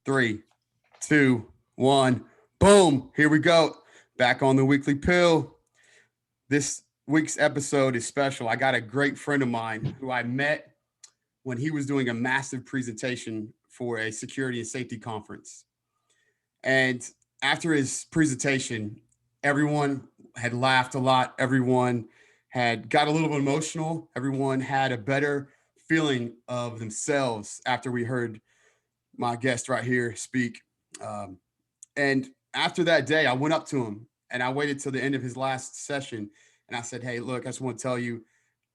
Three, two, one. Boom. Here we go. Back on the weekly pill. This week's episode is special. I got a great friend of mine who I met when he was doing a massive presentation for a security and safety conference. And after his presentation, everyone had laughed a lot. Everyone had got a little bit emotional. Everyone had a better feeling of themselves after we heard my guest right here speak. Um, and after that day, I went up to him and I waited till the end of his last session. And I said, "Hey, look, I just want to tell you,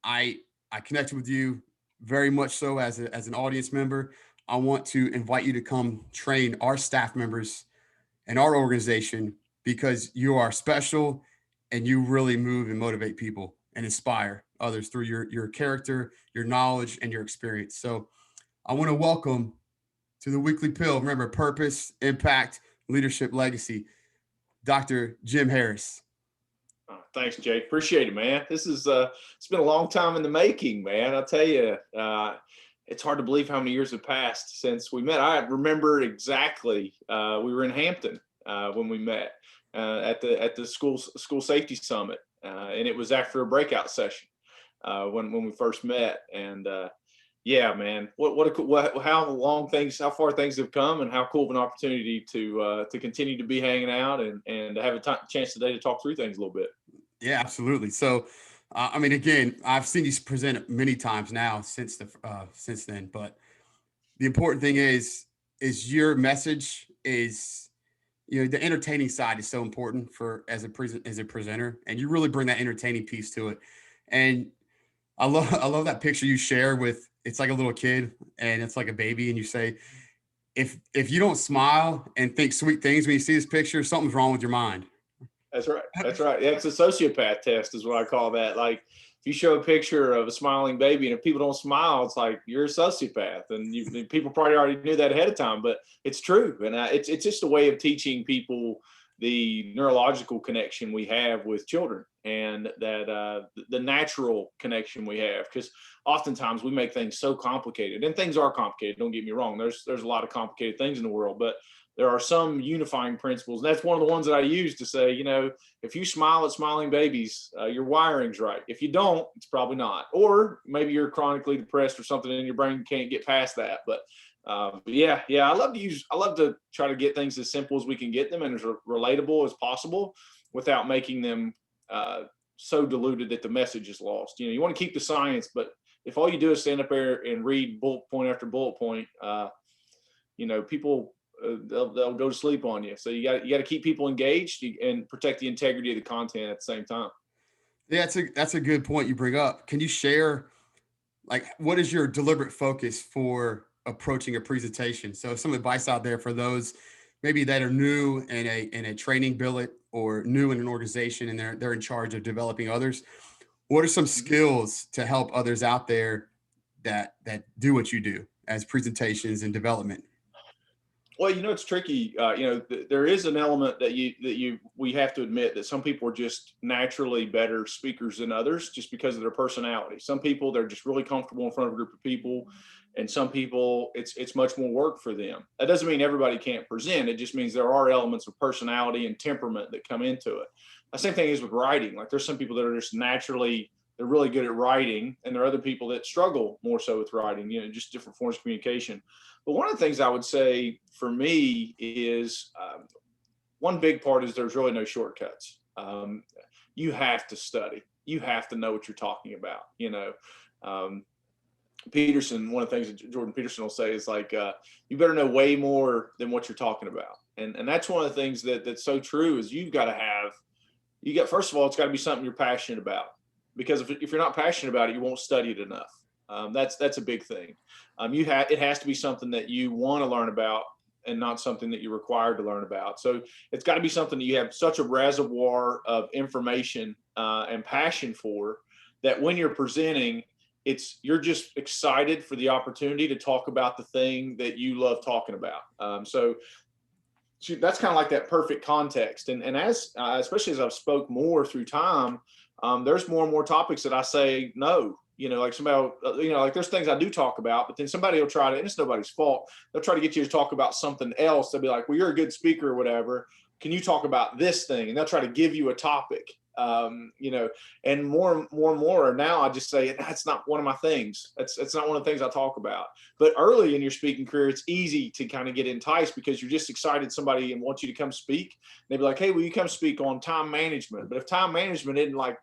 I I connected with you very much so as an audience member. I want to invite you to come train our staff members and our organization because you are special and you really move and motivate people and inspire others through your character, your knowledge, and your experience. So I want to welcome to the weekly pill. Remember, purpose, impact, leadership, legacy. Dr. Jim Harris. Thanks, Jake. Appreciate it, man. This is it's been a long time in the making, man. I'll tell you, it's hard to believe how many years have passed since we met. I remember exactly. We were in Hampton when we met at the school safety summit, and it was after a breakout session when we first met. And yeah, man, how far things have come, and how cool of an opportunity to continue to be hanging out and to have a chance today to talk through things a little bit. Yeah, absolutely. So, I mean, again, I've seen you present many times now since then. But the important thing is your message is, the entertaining side is so important for as a presenter, and you really bring that entertaining piece to it. And I love that picture you share with it's like a little kid and it's like a baby, and you say if you don't smile and think sweet things when you see this picture, something's wrong with your mind. That's right. That's right. Yeah, it's a sociopath test is what I call that. Like if you show a picture of a smiling baby and if people don't smile, it's like you're a sociopath. And people probably already knew that ahead of time, but it's true. And it's just a way of teaching people the neurological connection we have with children and that the natural connection we have. Because oftentimes we make things so complicated, and things are complicated. Don't get me wrong. There's a lot of complicated things in the world, but there are some unifying principles. And that's one of the ones that I use to say, if you smile at smiling babies, your wiring's right. If you don't, it's probably not. Or maybe you're chronically depressed or something in your brain can't get past that. But yeah, I love to try to get things as simple as we can get them and as relatable as possible without making them so diluted that the message is lost. You want to keep the science, but if all you do is stand up there and read bullet point after bullet point, people, they'll go to sleep on you. So you got to keep people engaged and protect the integrity of the content at the same time. Yeah, that's a good point you bring up. Can you share, like, what is your deliberate focus for approaching a presentation? So some advice out there for those maybe that are new in a training billet or new in an organization and they're in charge of developing others. What are some skills to help others out there that do what you do as presentations and development? Well, it's tricky. There is an element that we have to admit that some people are just naturally better speakers than others just because of their personality. Some people, they're just really comfortable in front of a group of people, and some people it's much more work for them. That doesn't mean everybody can't present. It just means there are elements of personality and temperament that come into it. The same thing is with writing. Like there's some people that are just naturally, they're really good at writing, and there are other people that struggle more so with writing, just different forms of communication. But one of the things I would say for me is one big part is there's really no shortcuts. You have to study. You have to know what you're talking about. Peterson, one of the things that Jordan Peterson will say is like, you better know way more than what you're talking about. And that's one of the things that's so true is first of all, it's got to be something you're passionate about. Because if you're not passionate about it, you won't study it enough. That's a big thing. It has to be something that you want to learn about and not something that you're required to learn about. So it's got to be something that you have such a reservoir of information and passion for that when you're presenting, you're just excited for the opportunity to talk about the thing that you love talking about. So that's kind of like that perfect context. And especially as I've spoke more through time, there's more and more topics that I say, no, like somebody, like there's things I do talk about, but then somebody will try to, and it's nobody's fault. They'll try to get you to talk about something else. They'll be like, well, you're a good speaker or whatever. Can you talk about this thing? And they'll try to give you a topic, and more now I just say, that's not one of my things. That's not one of the things I talk about. But early in your speaking career, it's easy to kind of get enticed because you're just excited somebody and wants you to come speak. They'd be like, hey, will you come speak on time management? But if time management isn't like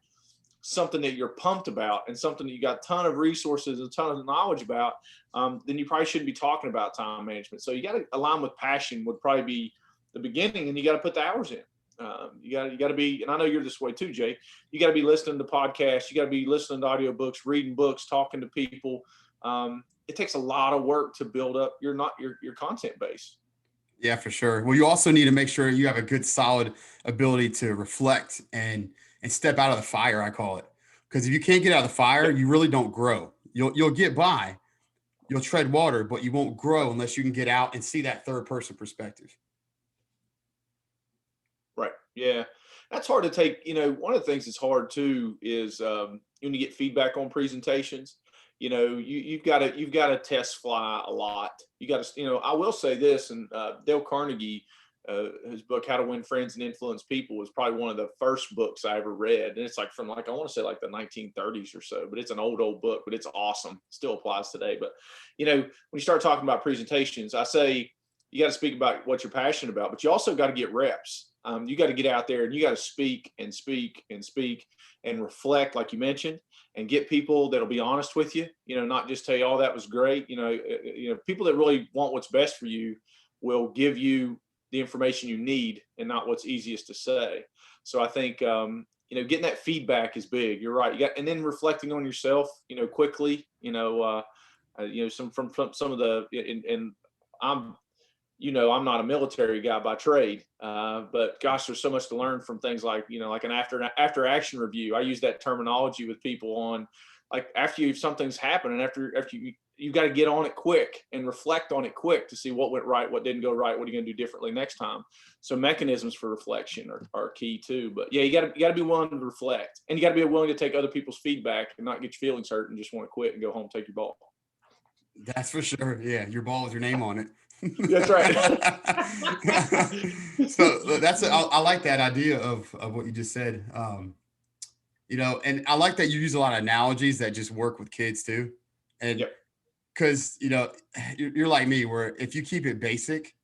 something that you're pumped about and something that you got a ton of resources, a ton of knowledge about, then you probably shouldn't be talking about time management. So you got to align with passion would probably be the beginning, and you got to put the hours in. You got to be, and I know you're this way too, Jake. You got to be listening to podcasts. You got to be listening to audiobooks, reading books, talking to people. It takes a lot of work to build up your content base. Yeah, for sure. Well, you also need to make sure you have a good, solid ability to reflect and step out of the fire, I call it. Because if you can't get out of the fire, you really don't grow. You'll get by, you'll tread water, but you won't grow unless you can get out and see that third person perspective. Right. Yeah. That's hard to take. One of the things that's hard too is when you get feedback on presentations, you've got to test fly a lot. You got to, I will say this, and Dale Carnegie, his book, How to Win Friends and Influence People, was probably one of the first books I ever read. And it's like from I want to say like the 1930s or so, but it's an old book, but it's awesome. Still applies today. But, when you start talking about presentations, I say you got to speak about what you're passionate about, but you also got to get reps. You got to get out there and you got to speak and speak and speak and reflect, like you mentioned, and get people that'll be honest with you, not just tell you, oh, that was great. People that really want what's best for you will give you the information you need and not what's easiest to say. So I think, getting that feedback is big. You're right. And then reflecting on yourself, quickly, some of the, and I'm not a military guy by trade, but gosh, there's so much to learn from things like, like an after action review. I use that terminology with people on, like, after something's happened and after you got to get on it quick and reflect on it quick to see what went right, what didn't go right, what are you going to do differently next time. So mechanisms for reflection are key too. But yeah, you got to be willing to reflect, and you got to be willing to take other people's feedback and not get your feelings hurt and just want to quit and go home, take your ball. That's for sure. Yeah, your ball with your name on it. That's right. So I like that idea of what you just said. And I like that you use a lot of analogies that just work with kids too. And because, you're like me, where if you keep it basic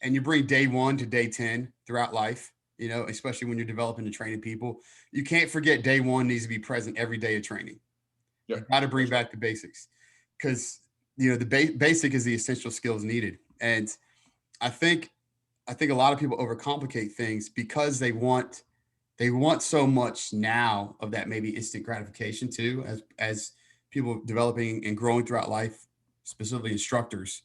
and you bring day 1 to day 10 throughout life, especially when you're developing and training people, you can't forget day 1 needs to be present every day of training. You got to bring back the basics, because the basic is the essential skills needed. And I think a lot of people overcomplicate things because they want so much now of that maybe instant gratification too, as people developing and growing throughout life, specifically instructors.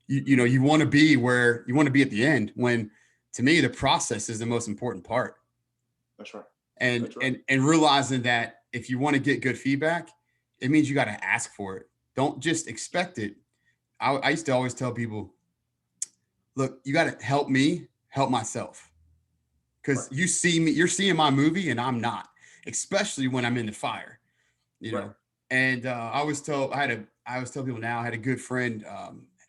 You want to be where you want to be at the end, when to me the process is the most important part. That's right. And realizing that if you want to get good feedback, it means you got to ask for it. Don't just expect it. I used to always tell people, look, you got to help me help myself. Because you see me, you're seeing my movie and I'm not, especially when I'm in the fire, know? And I always tell people now, I had a good friend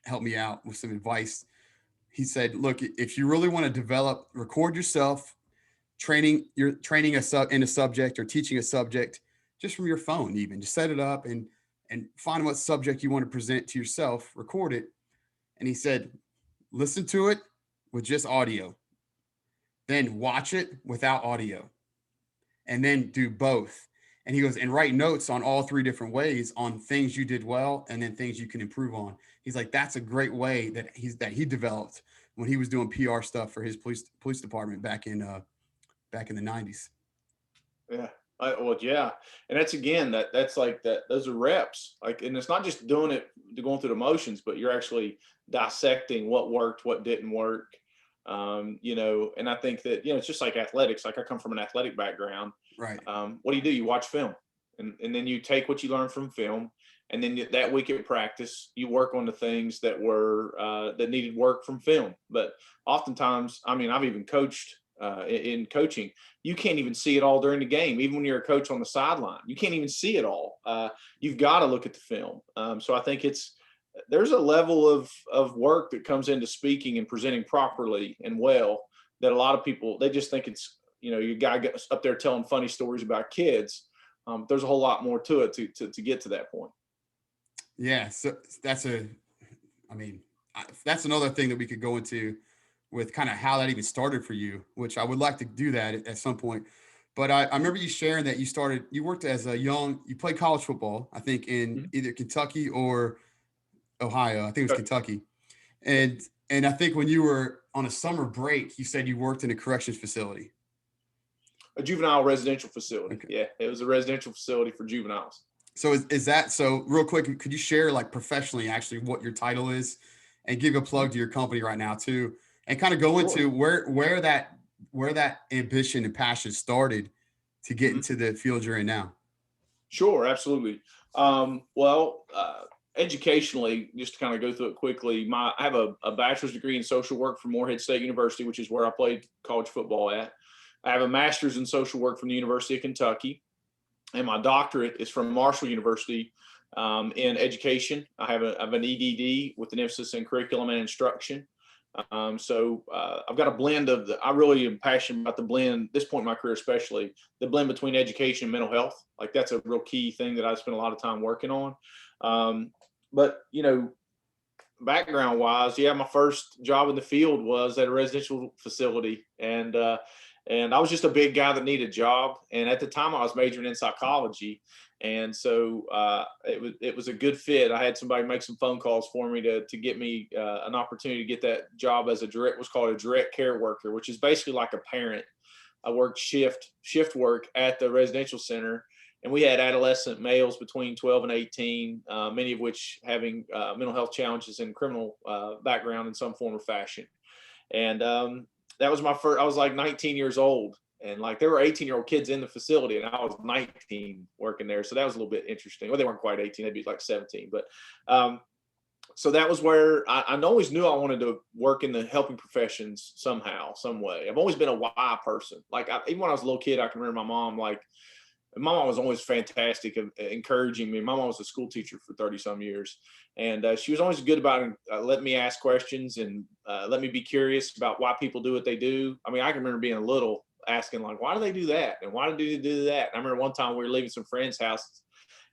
help me out with some advice. He said, look, if you really want to record yourself training in a subject or teaching a subject just from your phone, even just set it up and find what subject you want to present to yourself, record it. And he said, listen to it with just audio, then watch it without audio, and then do both. And he goes, and write notes on all 3 different ways on things you did well and then things you can improve on. He's like, that's a great way that he developed when he was doing PR stuff for his police department back in the 90s. Yeah. Yeah. And that's, again, that's like that. Those are reps. Like, and it's not just doing it, going through the motions, but you're actually dissecting what worked, what didn't work. And I think that, it's just like athletics. Like, I come from an athletic background. Right. What do? You watch film, and then you take what you learn from film, and then that week at practice, you work on the things that were that needed work from film. But oftentimes, I mean, I've even coached in coaching. You can't even see it all during the game. Even when you're a coach on the sideline, you can't even see it all. You've got to look at the film. So I think there's a level of work that comes into speaking and presenting properly and well that a lot of people, they just think it's, your guy gets up there telling funny stories about kids. There's a whole lot more to it to get to that point. Yeah. So that's that's another thing that we could go into with kind of how that even started for you, which I would like to do that at some point. But I remember you sharing that you worked as you played college football, I think in either Kentucky or Ohio. I think it was Kentucky. And I think when you were on a summer break, you said you worked in a corrections facility. A juvenile residential facility. Okay. Yeah, it was a residential facility for juveniles. So is that so? Real quick, could you share like professionally actually what your title is, and give a plug to your company right now too, and kind of go into where that ambition and passion started to get into the field you're in now? Sure, absolutely. Educationally, just to kind of go through it quickly, I have a bachelor's degree in social work from Morehead State University, which is where I played college football at. I have a master's in social work from the University of Kentucky, and my doctorate is from Marshall University in education. I have an EDD with an emphasis in curriculum and instruction. So I've got a blend I really am passionate about the blend, this point in my career especially, the blend between education and mental health. Like that's a real key thing that I spend a lot of time working on. But background wise, my first job in the field was at a residential facility, and I was just a big guy that needed a job. And at the time I was majoring in psychology. And so it was a good fit. I had somebody make some phone calls for me to get me an opportunity to get that job as what's called a direct care worker, which is basically like a parent. I worked shift work at the residential center, and we had adolescent males between 12 and 18, many of which having mental health challenges and criminal background in some form or fashion. And that was my first. I was like 19 years old. And like there were 18-year-old kids in the facility, and I was 19 working there. So that was a little bit interesting. Well, they weren't quite 18; they'd be like 17. But so that was where I always knew I wanted to work in the helping professions somehow, some way. I've always been a why person. Like even when I was a little kid, I can remember my mom was always fantastic of encouraging me. My mom was a school teacher for 30 some years. And she was always good about letting me ask questions and let me be curious about why people do what they do. I mean, I can remember being little asking like, why do they do that? And why do they do that? And I remember one time we were leaving some friends' house,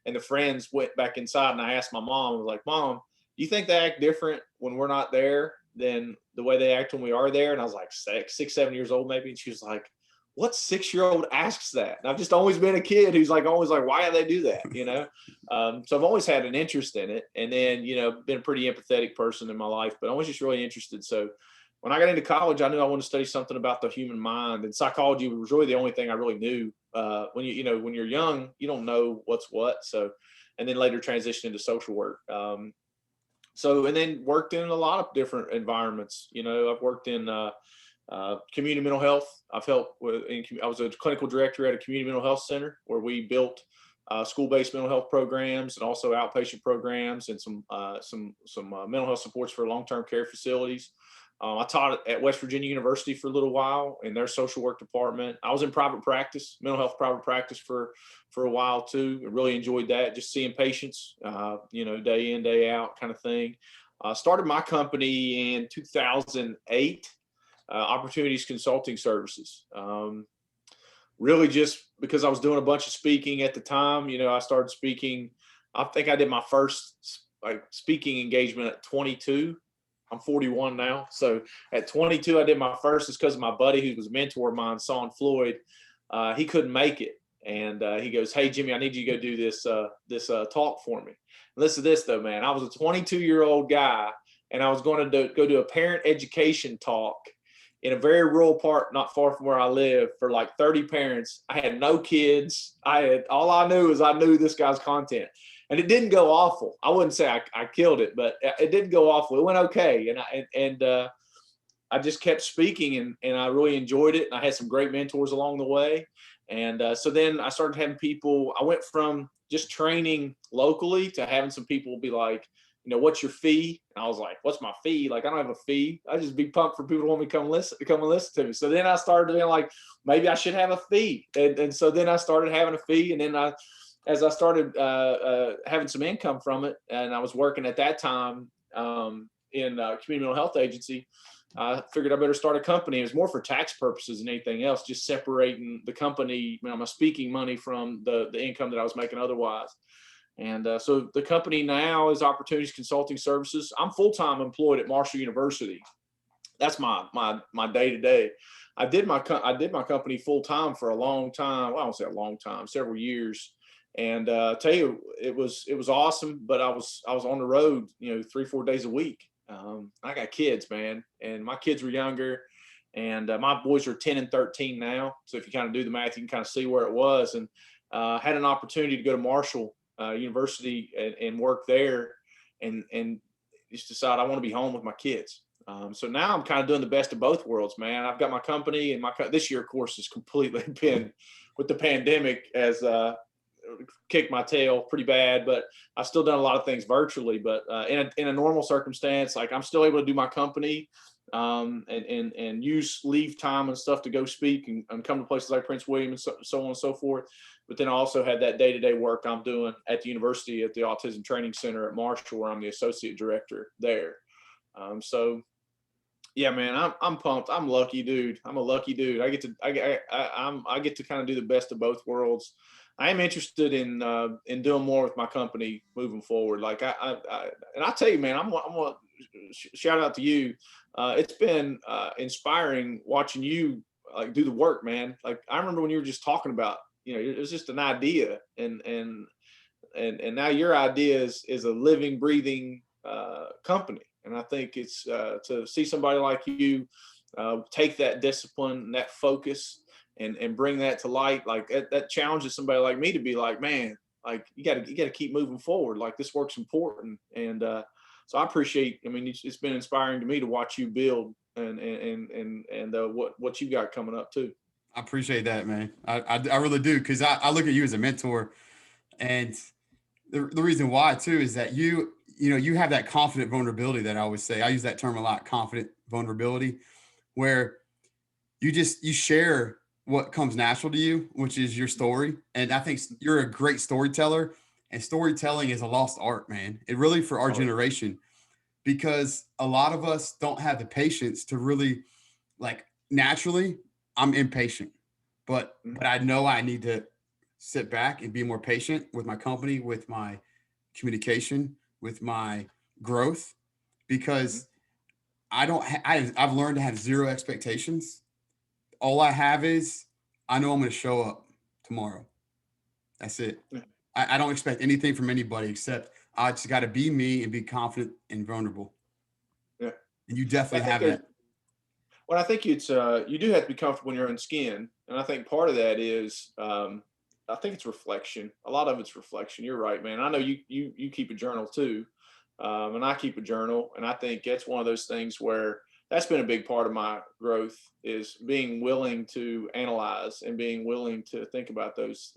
and the friends went back inside, and I asked my mom, I was like, Mom, do you think they act different when we're not there than the way they act when we are there? And I was like 6, 7 years old maybe. And she was like, what 6-year-old asks that? And I've just always been a kid who's like, always like, why do they do that? So I've always had an interest in it. And then, been a pretty empathetic person in my life, but I was just really interested. So when I got into college, I knew I wanted to study something about the human mind, and psychology was really the only thing I really knew. When you're young, you don't know what's what. So, and then later transitioned into social work. And then worked in a lot of different environments. I've worked in community mental health. I was a clinical director at a community mental health center where we built school-based mental health programs and also outpatient programs and some mental health supports for long-term care facilities. I taught at West Virginia University for a little while in their social work department. I was in private practice, mental health private practice for a while too. I really enjoyed that, just seeing patients, day in, day out kind of thing. Started my company in 2008, Opportunities Consulting Services. Really just because I was doing a bunch of speaking at the time. I started speaking. I think I did my first speaking engagement at 22. I'm 41 now. So at 22, I did my first. It's because of my buddy who was a mentor of mine, Son Floyd. He couldn't make it. And he goes, hey, Jimmy, I need you to go do this talk for me. And listen to this, though, man. I was a 22-year-old guy, and I was going to go do a parent education talk in a very rural part, not far from where I live, for like 30 parents. I had no kids. All I knew is I knew this guy's content. And it didn't go awful. I wouldn't say I killed it, but it didn't go awful. It went okay. And I just kept speaking, and I really enjoyed it. And I had some great mentors along the way. And so then I started having people, I went from just training locally to having some people be like, what's your fee? And I was like, what's my fee? Like, I don't have a fee. I just be pumped for people to want me to come and listen to me. So then I started being like, maybe I should have a fee. And so then I started having a fee. And then as I started having some income from it, and I was working at that time in a community mental health agency, I figured I better start a company. It was more for tax purposes than anything else, just separating the company, my speaking money from the income that I was making otherwise. And so the company now is Opportunities Consulting Services. I'm full-time employed at Marshall University. That's my day to day. I did my company full-time for a long time. Well, I won't say a long time, several years. And tell you, it was awesome. But I was on the road, 3-4 days a week. I got kids, man, and my kids were younger, and my boys are 10 and 13 now. So if you kind of do the math, you can kind of see where it was. And had an opportunity to go to Marshall University and work there, and just decide I want to be home with my kids. So now I'm kind of doing the best of both worlds, man. I've got my company, and this year, of course, has completely been with the pandemic as kicked my tail pretty bad, but I've still done a lot of things virtually. But in a normal circumstance, like, I'm still able to do my company and use leave time and stuff to go speak and come to places like Prince William and so on and so forth. But then I also have that day-to-day work I'm doing at the university at the Autism Training Center at Marshall, where I'm the associate director there. So yeah, man, I'm pumped. I'm lucky, dude. I'm a lucky dude. I get to kind of do the best of both worlds. I am interested in doing more with my company moving forward. Like and I tell you, man, I'm gonna shout out to you. It's been inspiring watching you like do the work, man. Like, I remember when you were just talking about, it was just an idea, and now your idea is a living, breathing company. And I think it's to see somebody like you take that discipline and that focus and bring that to light, like that challenges somebody like me to be like, man, like, you got to keep moving forward. Like, this work's important. And so I appreciate, I mean, it's been inspiring to me to watch you build and what you got coming up too. I appreciate that, man. I really do, because I look at you as a mentor, and the reason why too is that you have that confident vulnerability that I always say. I use that term a lot, confident vulnerability, where you share what comes natural to you, which is your story. And I think you're a great storyteller, and storytelling is a lost art, man. It really, for our generation, because a lot of us don't have the patience to really, like, naturally, I'm impatient, but I know I need to sit back and be more patient with my company, with my communication, with my growth, because I've learned to have zero expectations. All I have is, I know I'm going to show up tomorrow. That's it. I don't expect anything from anybody, except I just got to be me and be confident and vulnerable. Yeah. And you definitely have that. Well, I think it's you do have to be comfortable in your own skin, and I think part of that is I think it's reflection. A lot of it's reflection. You're right, man. I know you keep a journal too, and I keep a journal, and I think that's one of those things where that's been a big part of my growth, is being willing to analyze and being willing to think about those,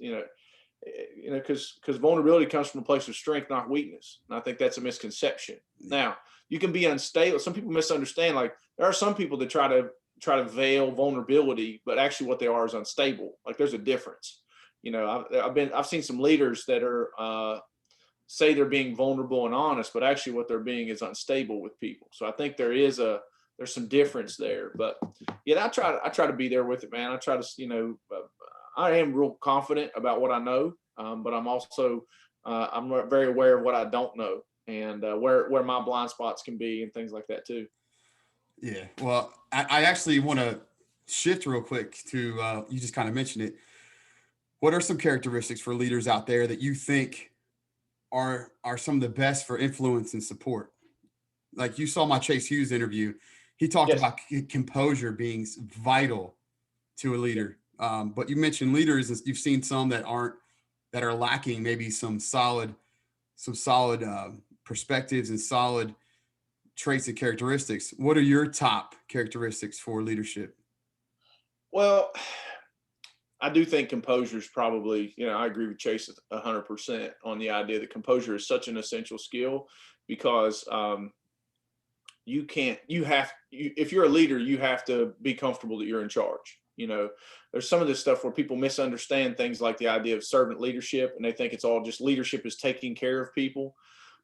because vulnerability comes from a place of strength, not weakness. And I think that's a misconception. Now, you can be unstable. Some people misunderstand. Like, there are some people that try to veil vulnerability, but actually what they are is unstable. Like, there's a difference. I've seen some leaders that are say they're being vulnerable and honest, but actually what they're being is unstable with people. So I think there's some difference there. But yeah, I try to be there with it, man. I try to, I am real confident about what I know, but I'm also I'm very aware of what I don't know, and where my blind spots can be and things like that too. Yeah. Well, I actually want to shift real quick to you just kind of mentioned it. What are some characteristics for leaders out there that you think are some of the best for influence and support? Like, you saw my Chase Hughes interview. He talked Yes. about composure being vital to a leader. But you mentioned leaders, you've seen some that are lacking maybe some solid perspectives and solid traits and characteristics. What are your top characteristics for leadership? Well, I do think composure is probably, I agree with Chase 100% on the idea that composure is such an essential skill. because if you're a leader, you have to be comfortable that you're in charge. There's some of this stuff where people misunderstand things like the idea of servant leadership, and they think it's all just leadership is taking care of people.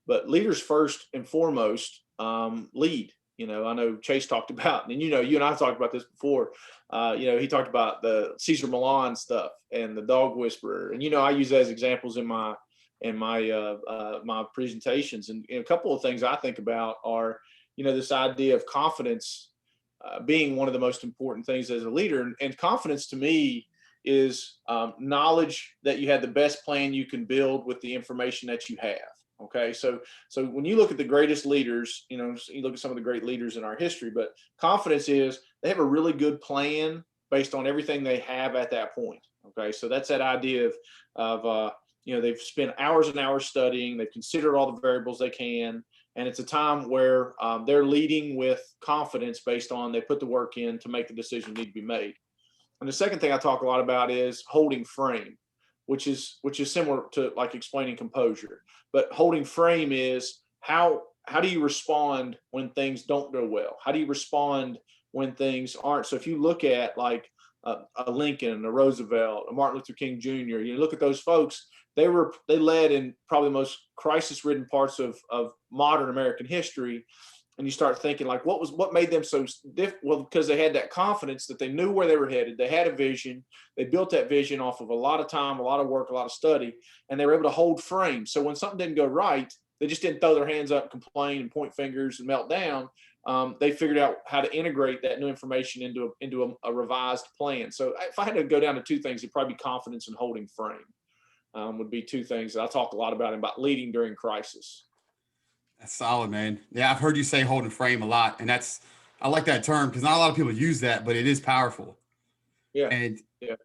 But leaders first and foremost lead. I know Chase talked about, and you and I talked about this before. He talked about the Cesar Millan stuff and the dog whisperer, and I use that as examples in my my presentations. And a couple of things I think about are, this idea of confidence being one of the most important things as a leader. And confidence to me is knowledge that you had the best plan you can build with the information that you have. Okay, so when you look at the greatest leaders, you look at some of the great leaders in our history, but confidence is they have a really good plan based on everything they have at that point. Okay, so that's that idea of they've spent hours and hours studying, they've considered all the variables they can, and it's a time where they're leading with confidence based on they put the work in to make the decision need to be made. And the second thing I talk a lot about is holding frame, which is similar to like explaining composure. But holding frame is how do you respond when things don't go well? How do you respond when things aren't? So if you look at like a Lincoln, a Roosevelt, a Martin Luther King Jr., you look at those folks, they led in probably the most crisis-ridden parts of modern American history. And you start thinking like, what made them so well, because they had that confidence that they knew where they were headed. They had a vision. They built that vision off of a lot of time, a lot of work, a lot of study, and they were able to hold frame. So when something didn't go right, they just didn't throw their hands up, complain, and point fingers and melt down. They figured out how to integrate that new information into a revised plan. So if I had to go down to two things, it'd probably be confidence and holding frame would be two things that I talk a lot about leading during crisis. That's solid, man. Yeah, I've heard you say holding frame a lot, and I like that term because not a lot of people use that, but it is powerful. Yeah. And yeah.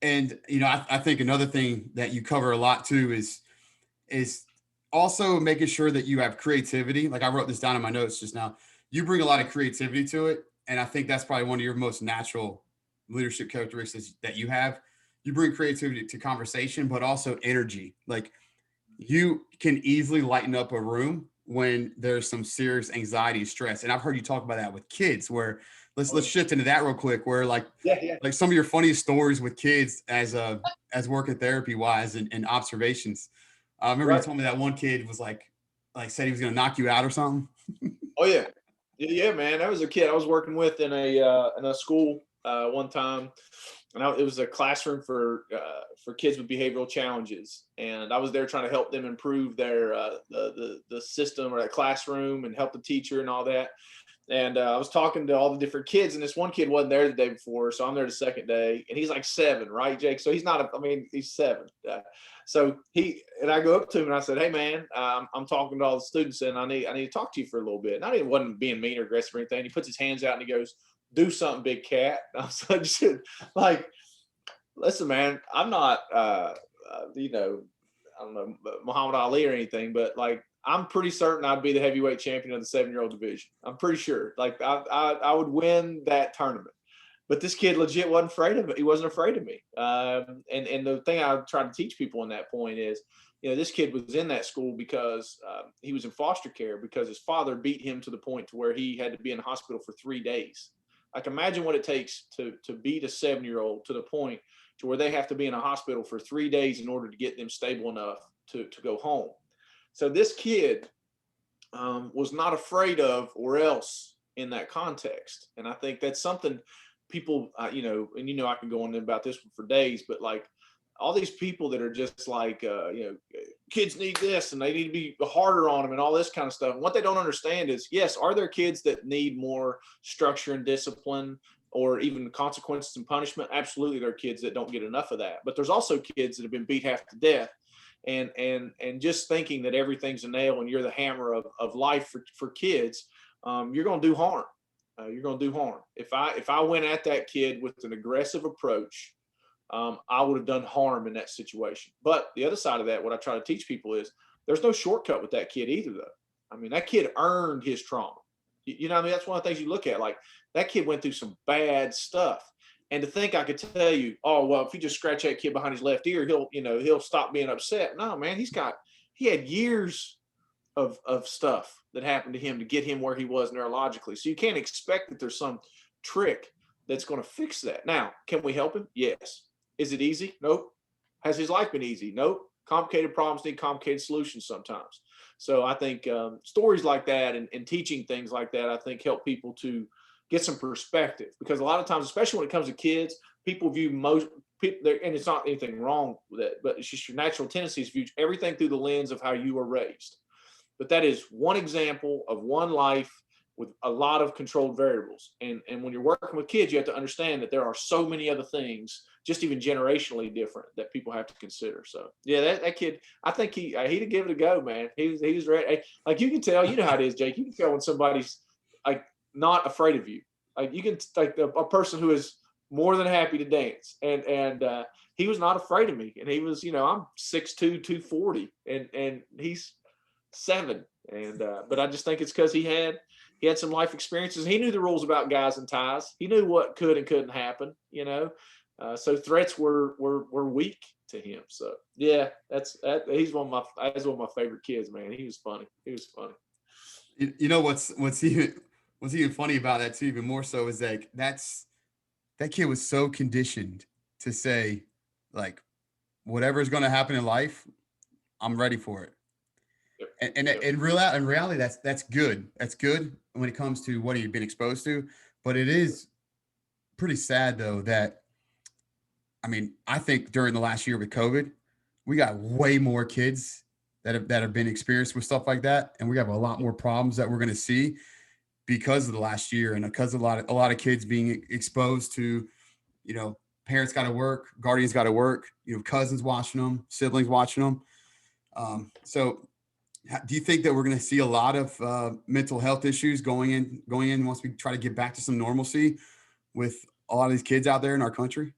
And I think another thing that you cover a lot too is also making sure that you have creativity. Like I wrote this down in my notes just now. You bring a lot of creativity to it, and I think that's probably one of your most natural leadership characteristics that you have. You bring creativity to conversation, but also energy. Like you can easily lighten up a room when there's some serious anxiety, stress. And I've heard you talk about that with kids where let's shift into that real quick, where like some of your funniest stories with kids as working therapy wise and observations. I remember you told me that one kid was like said he was going to knock you out or something. Oh yeah. Yeah, man. That was a kid I was working with in a school one time. And it was a classroom for kids with behavioral challenges, and I was there trying to help them improve their the system or that classroom and help the teacher and all that. And I was talking to all the different kids, and this one kid wasn't there the day before, so I'm there the second day, and he's like 7, right, Jake? So he's not. He's 7. So I go up to him and I said, "Hey, man, I'm talking to all the students, and I need to talk to you for a little bit." And I wasn't being mean or aggressive or anything. He puts his hands out and he goes, "Do something, big cat." I was like, listen, man, I'm not, I don't know, Muhammad Ali or anything, but like, I'm pretty certain I'd be the heavavyweight champion of the 7-year-old division. I'm pretty sure. Like, I would win that tournament. But this kid legit wasn't afraid of it. He wasn't afraid of me. And the thing I try to teach people on that point is, this kid was in that school because he was in foster care because his father beat him to the point to where he had to be in the hospital for 3 days. Like, imagine what it takes to beat a 7-year-old to the point to where they have to be in a hospital for 3 days in order to get them stable enough to go home. So this kid was not afraid of or else in that context. And I think that's something people, and I can go on about this one for days, but like all these people that are just like, kids need this and they need to be harder on them and all this kind of stuff. And what they don't understand is, yes, are there kids that need more structure and discipline or even consequences and punishment? Absolutely, there are kids that don't get enough of that. But there's also kids that have been beat half to death. And just thinking that everything's a nail and you're the hammer of life for kids, you're going to do harm. You're going to do harm. If I went at that kid with an aggressive approach, I would have done harm in that situation. But the other side of that, what I try to teach people is there's no shortcut with that kid either, though. I mean, that kid earned his trauma. That's one of the things you look at. Like, that kid went through some bad stuff. And to think I could tell you, oh, well, if you just scratch that kid behind his left ear, he'll stop being upset. No, man, he had years of stuff that happened to him to get him where he was neurologically. So you can't expect that there's some trick that's going to fix that. Now, can we help him? Yes. Is it easy? Nope. Has his life been easy? Nope. Complicated problems need complicated solutions sometimes. So I think stories like that and teaching things like that, I think help people to get some perspective, because a lot of times, especially when it comes to kids, people view most people, and it's not anything wrong with it, but it's just your natural tendencies view everything through the lens of how you were raised. But that is one example of one life with a lot of controlled variables. And when you're working with kids, you have to understand that there are so many other things, just even generationally different, that people have to consider. So yeah, that kid, I think he'd give it a go, man. He was ready. Like you can tell, you know how it is, Jake. You can tell when somebody's like not afraid of you. Like you can, like a person who is more than happy to dance. And he was not afraid of me. And he was, I'm 6'2", 240, and he's 7. And but I just think it's because he had some life experiences. He knew the rules about guys and ties. He knew what could and couldn't happen, so threats were weak to him. So yeah, he's one of my favorite kids, man. He was funny. What's even funny about that too, even more so, is like that kid was so conditioned to say, like, whatever's going to happen in life, I'm ready for it. Yep. And in reality, that's good. That's good when it comes to what you've been exposed to. But it is pretty sad, though, that, I mean, I think during the last year with COVID, we got way more kids that have been experienced with stuff like that, and we have a lot more problems that we're going to see because of the last year, and because a lot of kids being exposed to, parents got to work, guardians got to work, cousins watching them, siblings watching them. So do you think that we're going to see a lot of mental health issues going in once we try to get back to some normalcy with a lot of these kids out there in our country?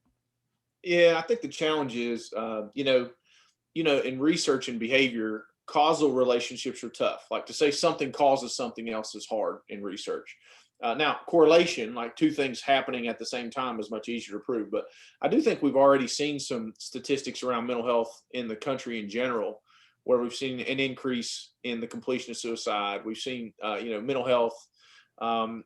Yeah, I think the challenge is, in research and behavior, causal relationships are tough. Like to say something causes something else is hard in research. Now, correlation, like two things happening at the same time, is much easier to prove. But I do think we've already seen some statistics around mental health in the country in general, where we've seen an increase in the completion of suicide. We've seen, mental health,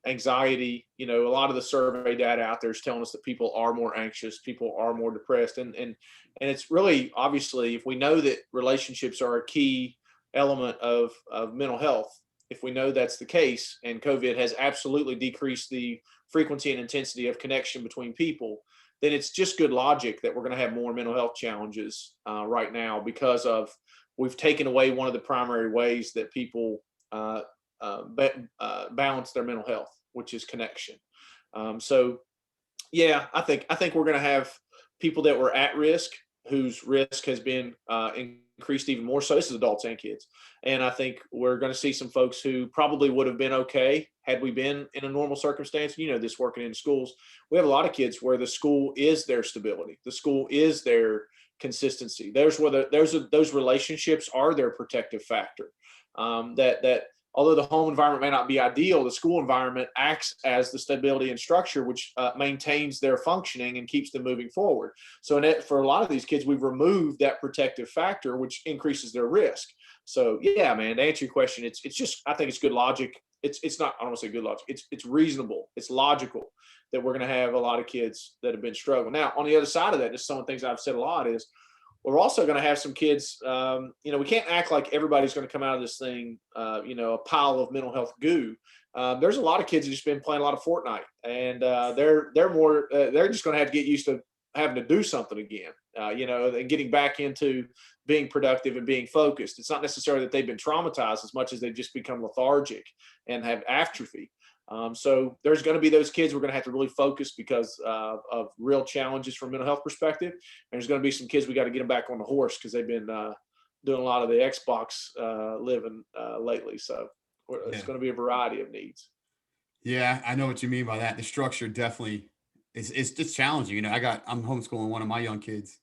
anxiety. A lot of the survey data out there is telling us that people are more anxious, people are more depressed, and it's really, obviously, if we know that relationships are a key element of mental health, if we know that's the case, and COVID has absolutely decreased the frequency and intensity of connection between people, then it's just good logic that we're going to have more mental health challenges right now, because of we've taken away one of the primary ways that people balance their mental health, which is connection. So yeah, I think we're going to have people that were at risk, whose risk has been increased even more so. This is adults and kids. And I think we're going to see some folks who probably would have been okay had we been in a normal circumstance. This working in schools, we have a lot of kids where the school is their stability. The school is their consistency. Those relationships are their protective factor. That although the home environment may not be ideal, the school environment acts as the stability and structure which maintains their functioning and keeps them moving forward. So for a lot of these kids, we've removed that protective factor, which increases their risk. So yeah, man, to answer your question, it's just, I think it's good logic. It's not, I don't want to say good logic. It's reasonable. It's logical that we're going to have a lot of kids that have been struggling. Now, on the other side of that, just some of the things I've said a lot is, we're also going to have some kids, we can't act like everybody's going to come out of this thing, a pile of mental health goo. There's a lot of kids who've just been playing a lot of Fortnite, and they're just going to have to get used to having to do something again, and getting back into being productive and being focused. It's not necessarily that they've been traumatized as much as they've just become lethargic and have atrophy. So there's going to be those kids we're going to have to really focus because of real challenges from a mental health perspective. And there's going to be some kids we got to get them back on the horse because they've been doing a lot of the Xbox living lately. So it's going to be a variety of needs. Yeah, I know what you mean by that. The structure definitely it's just challenging. I'm homeschooling one of my young kids,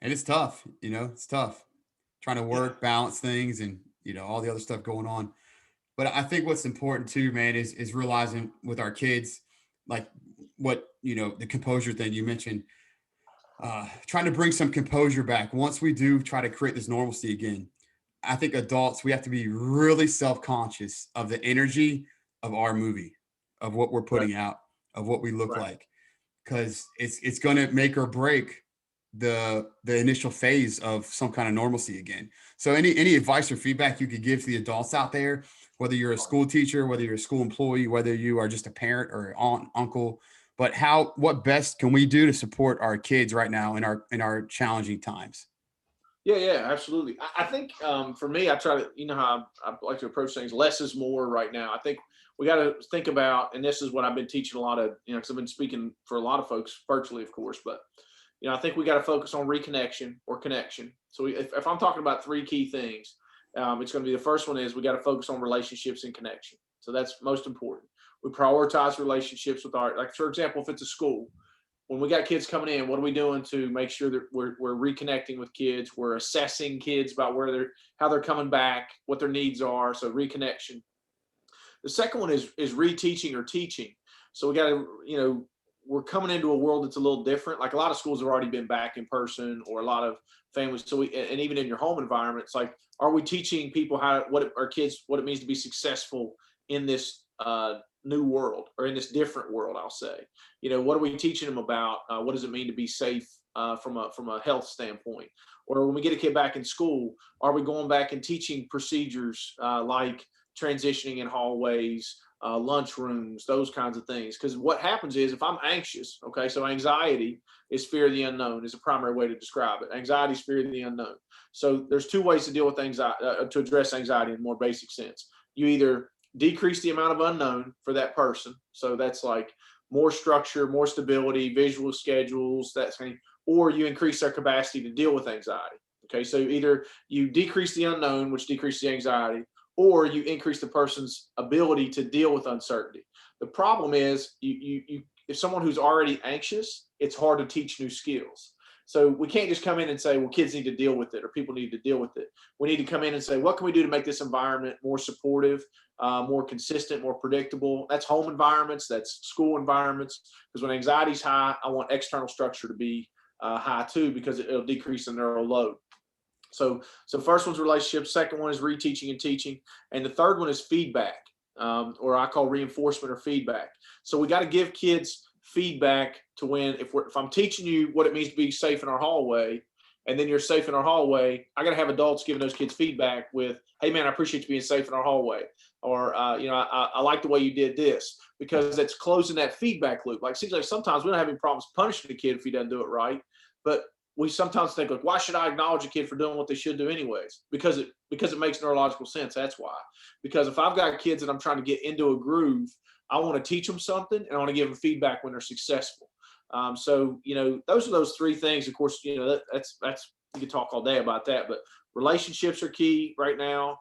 and it's tough. It's tough trying to work, balance things, and all the other stuff going on. But I think what's important too, man, is realizing with our kids, like what, the composure thing you mentioned, trying to bring some composure back once we do try to create this normalcy again. I think adults, we have to be really self-conscious of the energy of our movie, of what we're Right. putting out, of what we look Right. like, because it's going to make or break the initial phase of some kind of normalcy again. So any advice or feedback you could give to the adults out there, whether you're a school teacher, whether you're a school employee, whether you are just a parent or aunt, uncle, but what best can we do to support our kids right now in our challenging times? Yeah, absolutely. I think for me, I try to, how I like to approach things. Less is more right now. I think we got to think about, and this is what I've been teaching a lot of, because I've been speaking for a lot of folks virtually, of course, but I think we got to focus on reconnection or connection. So if I'm talking about three key things, it's going to be, the first one is we got to focus on relationships and connection. So that's most important. We prioritize relationships with like, for example, if it's a school, when we got kids coming in, what are we doing to make sure that we're reconnecting with kids? We're assessing kids about how they're coming back, what their needs are. So reconnection. The second one is reteaching or teaching. So we got to, we're coming into a world that's a little different. Like a lot of schools have already been back in person, or a lot of families. So and even in your home environment, it's like, are we teaching people what it means to be successful in this new world, or in this different world, I'll say. What are we teaching them about? What does it mean to be safe from a health standpoint? Or when we get a kid back in school, are we going back and teaching procedures like transitioning in hallways, lunch rooms, those kinds of things? Because what happens is, if I'm anxious, okay, so anxiety is fear of the unknown, is a primary way to describe it. Anxiety is fear of the unknown. So there's two ways to deal with anxiety, to address anxiety in a more basic sense. You either decrease the amount of unknown for that person. So that's like more structure, more stability, visual schedules, that's kind of, or you increase their capacity to deal with anxiety. Okay, so either you decrease the unknown, which decreases the anxiety, or you increase the person's ability to deal with uncertainty. The problem is, if someone who's already anxious, it's hard to teach new skills. So we can't just come in and say, well, kids need to deal with it, or people need to deal with it. We need to come in and say, what can we do to make this environment more supportive, more consistent, more predictable? That's home environments, that's school environments. Because when anxiety's high, I want external structure to be high too, because it'll decrease the neural load. So first one's relationships, second one is reteaching and teaching, and the third one is feedback, or I call reinforcement or feedback. So we got to give kids feedback to if I'm teaching you what it means to be safe in our hallway, and then you're safe in our hallway, I got to have adults giving those kids feedback with, hey man, I appreciate you being safe in our hallway, or I like the way you did this, because it's closing that feedback loop. Like, seems like sometimes we don't have any problems punishing a kid if he doesn't do it right, but we sometimes think, like, why should I acknowledge a kid for doing what they should do anyways? Because it makes neurological sense. That's why. Because if I've got kids that I'm trying to get into a groove, I want to teach them something, and I want to give them feedback when they're successful. So those are those three things. Of course, that's you could talk all day about that, but relationships are key right now.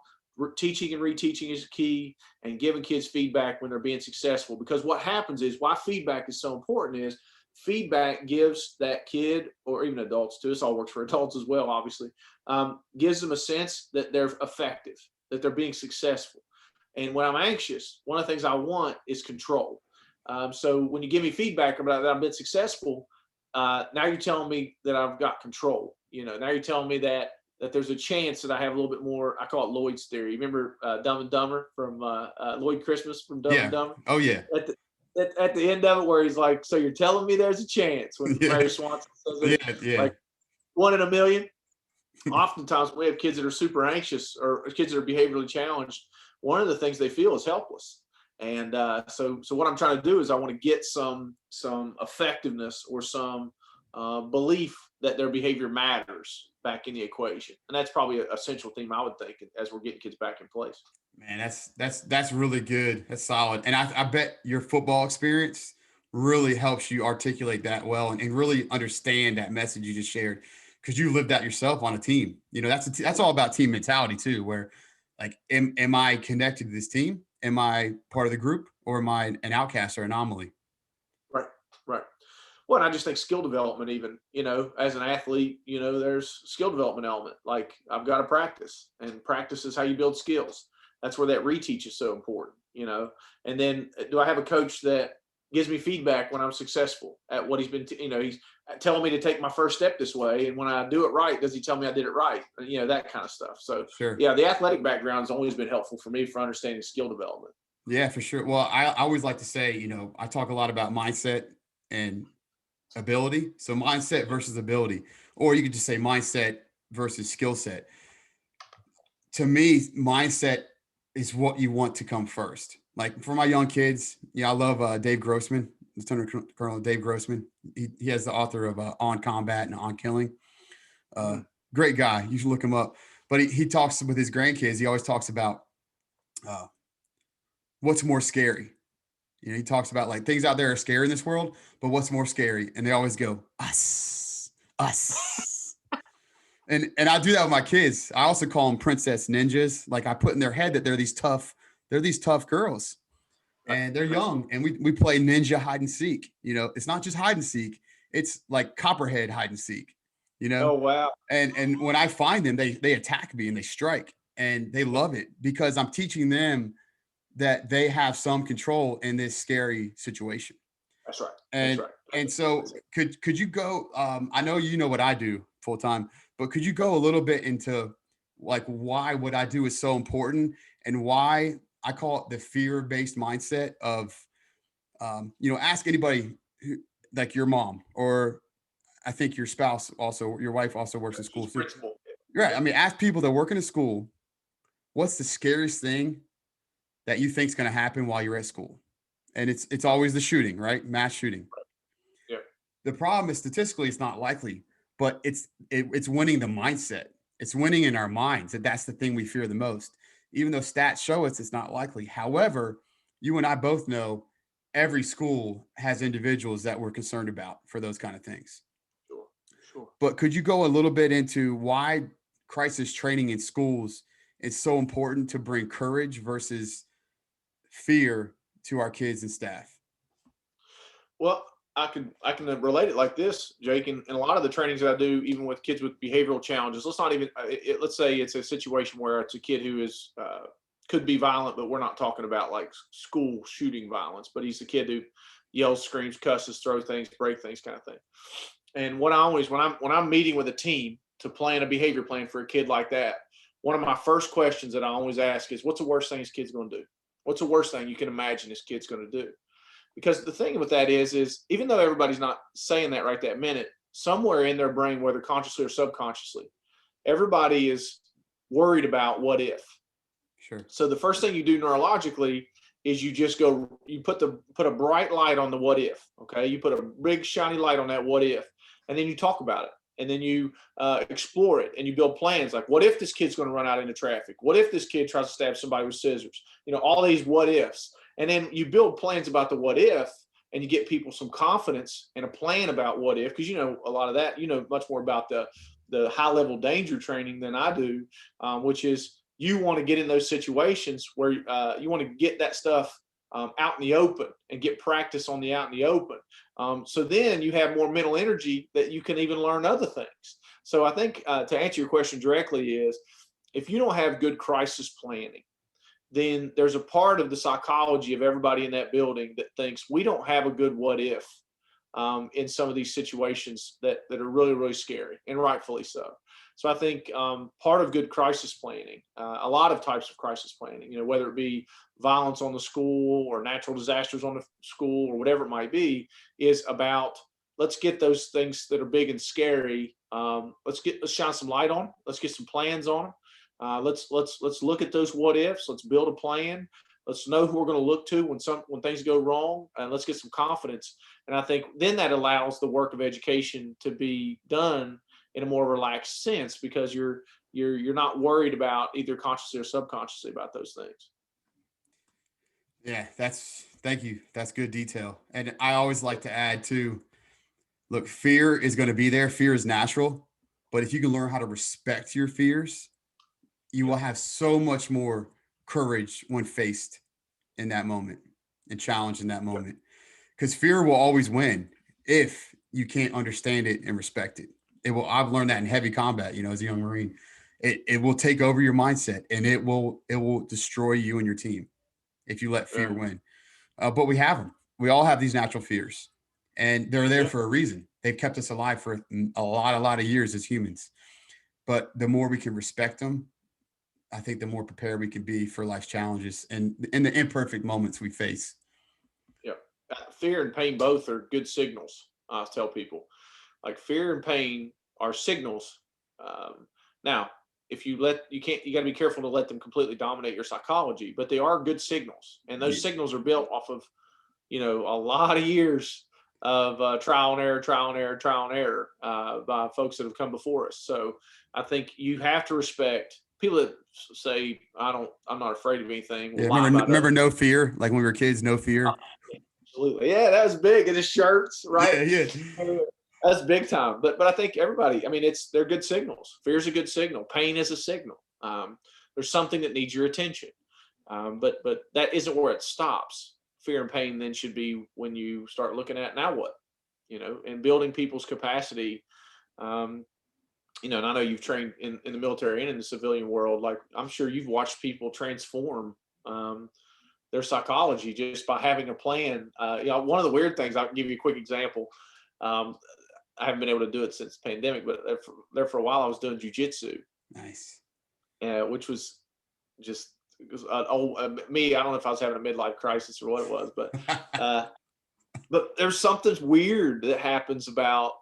Teaching and reteaching is key, and giving kids feedback when they're being successful. Because what happens is, why feedback is so important is, feedback gives that kid, or even adults too, this all works for adults as well, obviously, gives them a sense that they're effective, that they're being successful. And when I'm anxious, one of the things I want is control. So when you give me feedback about that I've been successful, now you're telling me that I've got control. Now you're telling me that there's a chance that I have a little bit more. I call it Lloyd's theory. Remember Dumb and Dumber from Lloyd Christmas from Dumb and Dumber? Oh yeah. At the end of it, where he's like, so you're telling me there's a chance, when Mary Swanson says it, like 1 in a million. Oftentimes we have kids that are super anxious, or kids that are behaviorally challenged. One of the things they feel is helpless. And so what I'm trying to do is, I want to get some effectiveness, or some belief that their behavior matters back in the equation. And that's probably an essential theme, I would think, as we're getting kids back in place. Man, that's really good. That's solid. And I bet your football experience really helps you articulate that well, and really understand that message you just shared, because you lived that yourself on a team. That's all about team mentality too, where, like, am I connected to this team? Am I part of the group, or am I an outcast or anomaly? Right. Well, and I just think skill development, even, as an athlete, there's skill development element. Like, I've got to practice, and practice is how you build skills. That's where that reteach is so important. And then, do I have a coach that, gives me feedback when I'm successful at what he's been, he's telling me to take my first step this way. And when I do it right, does he tell me I did it right? That kind of stuff. So Sure. yeah, the athletic background has always been helpful for me for understanding skill development. Yeah, for sure. Well, I always like to say, I talk a lot about mindset and ability. So mindset versus ability, or you could just say mindset versus skill set. To me, mindset is what you want to come first. Like for my young kids, I love Dave Grossman, Lieutenant Colonel Dave Grossman. He has the author of On Combat and On Killing. Uh, Great guy. You should look him up. But he talks with his grandkids. He always talks about uh, what's more scary. He talks about like things out there are scary in this world, but what's more scary? And they always go, us. And I do that with my kids. I also call them princess ninjas. Like I put in their head that they're these tough girls. And they're young. And we play ninja hide and seek. It's not just hide and seek, it's like copperhead hide and seek, Oh wow. And when I find them, they attack me and they strike. And they love it because I'm teaching them that they have some control in this scary situation. That's right. And That's right. and so could you go? I know you know what I do full time, but could you go a little bit into like why what I do is so important and why I call it the fear-based mindset of ask anybody who, like your mom or I think your spouse also, your wife also works in school too. Principal. Right. I mean, ask people that work in a school, what's the scariest thing that you think is going to happen while you're at school? And it's always the shooting, right? Mass shooting. Yeah. The problem is statistically it's not likely, but it's winning the mindset. It's winning in our minds that that's the thing we fear the most. Even though stats show us it's not likely. However, you and I both know every school has individuals that we're concerned about for those kind of things. Sure. But could you go a little bit into why crisis training in schools is so important to bring courage versus fear to our kids and staff? Well, I can relate it like this, Jake. In a lot of the trainings that I do, even with kids with behavioral challenges, let's not even let's say it's a situation where it's a kid who is could be violent, but we're not talking about like school shooting violence. But he's a kid who yells, screams, cusses, throws things, break things, kind of thing. And what I always when I'm meeting with a team to plan a behavior plan for a kid like that, one of my first questions that I always ask is, what's the worst thing this kid's going to do? What's the worst thing you can imagine this kid's going to do? Because the thing with that is even though everybody's not saying that right that minute, somewhere in their brain, whether consciously or subconsciously, everybody is worried about what if. Sure. So the first thing you do neurologically is you just go, you put a bright light on the what if. Okay, you put a big shiny light on that what if, and then you talk about it, and then you explore it, and you build plans like, what if this kid's going to run out into traffic? What if this kid tries to stab somebody with scissors? All these what ifs. And then you build plans about the what if, and you get people some confidence and a plan about what if, because a lot of that, much more about the high level danger training than I do, which is you want to get in those situations where you want to get that stuff out in the open and get practice on the out in the open. So then you have more mental energy that you can even learn other things. So I think to answer your question directly is, if you don't have good crisis planning, then there's a part of the psychology of everybody in that building that thinks we don't have a good what if in some of these situations that are really, really scary, and rightfully so. So I think part of good crisis planning, a lot of types of crisis planning, whether it be violence on the school or natural disasters on the school or whatever it might be, is about, let's get those things that are big and scary. Let's shine some light on. Let's get some plans on them. Let's look at those what ifs. Let's build a plan. Let's know who we're going to look to when things go wrong, and let's get some confidence. And I think then that allows the work of education to be done in a more relaxed sense, because you're not worried about either consciously or subconsciously about those things. Yeah, thank you. That's good detail. And I always like to add too, look, fear is going to be there. Fear is natural, but if you can learn how to respect your fears, you will have so much more courage when faced in that moment and challenged in that moment. Because fear will always win if you can't understand it and respect it. I've learned that in heavy combat, as a young Marine. It will take over your mindset, and it will destroy you and your team if you let fear win. But we have them. we all have these natural fears, and they're there Yeah. for a reason. They've kept us alive for a lot of years as humans. But the more we can respect them, I think the more prepared we can be for life's challenges and in the imperfect moments we face. Yeah. Fear and pain both are good signals. I tell people, like, fear and pain are signals. Um, Now, if you can't, you got to be careful to let them completely dominate your psychology, but they are good signals. And those Yeah. signals are built off of, a lot of years of trial and error, trial and error, trial and error by folks that have come before us. So I think you have to respect people that say, I'm not afraid of anything, will Yeah, lie about remember other. no fear, like when we were kids, no fear. Absolutely. Yeah, that was big in his shirts, right? Yeah, yeah. That's big time. But I think everybody, I mean, they're good signals. Fear's a good signal. Pain is a signal. There's something that needs your attention. But that isn't where it stops. Fear and pain then should be when you start looking at now what, and building people's capacity. Um, and I know you've trained in the military and in the civilian world. Like, I'm sure you've watched people transform their psychology just by having a plan. One of the weird things, I'll give you a quick example. Um, I haven't been able to do it since the pandemic, but there for a while I was doing jujitsu, Nice. which was just me. I don't know if I was having a midlife crisis or what it was, uh, but there's something weird that happens about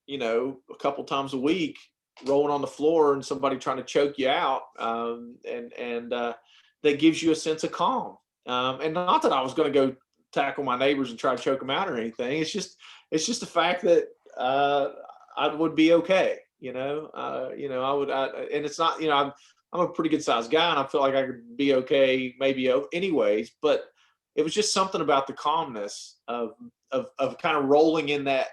a couple times a week rolling on the floor and somebody trying to choke you out, and that gives you a sense of calm. And not that I was going to go tackle my neighbors and try to choke them out or anything. It's just the fact that I would be okay. I would, and it's not, I'm a pretty good sized guy, and I feel like I could be okay, maybe anyways. But it was just something about the calmness of kind of rolling in that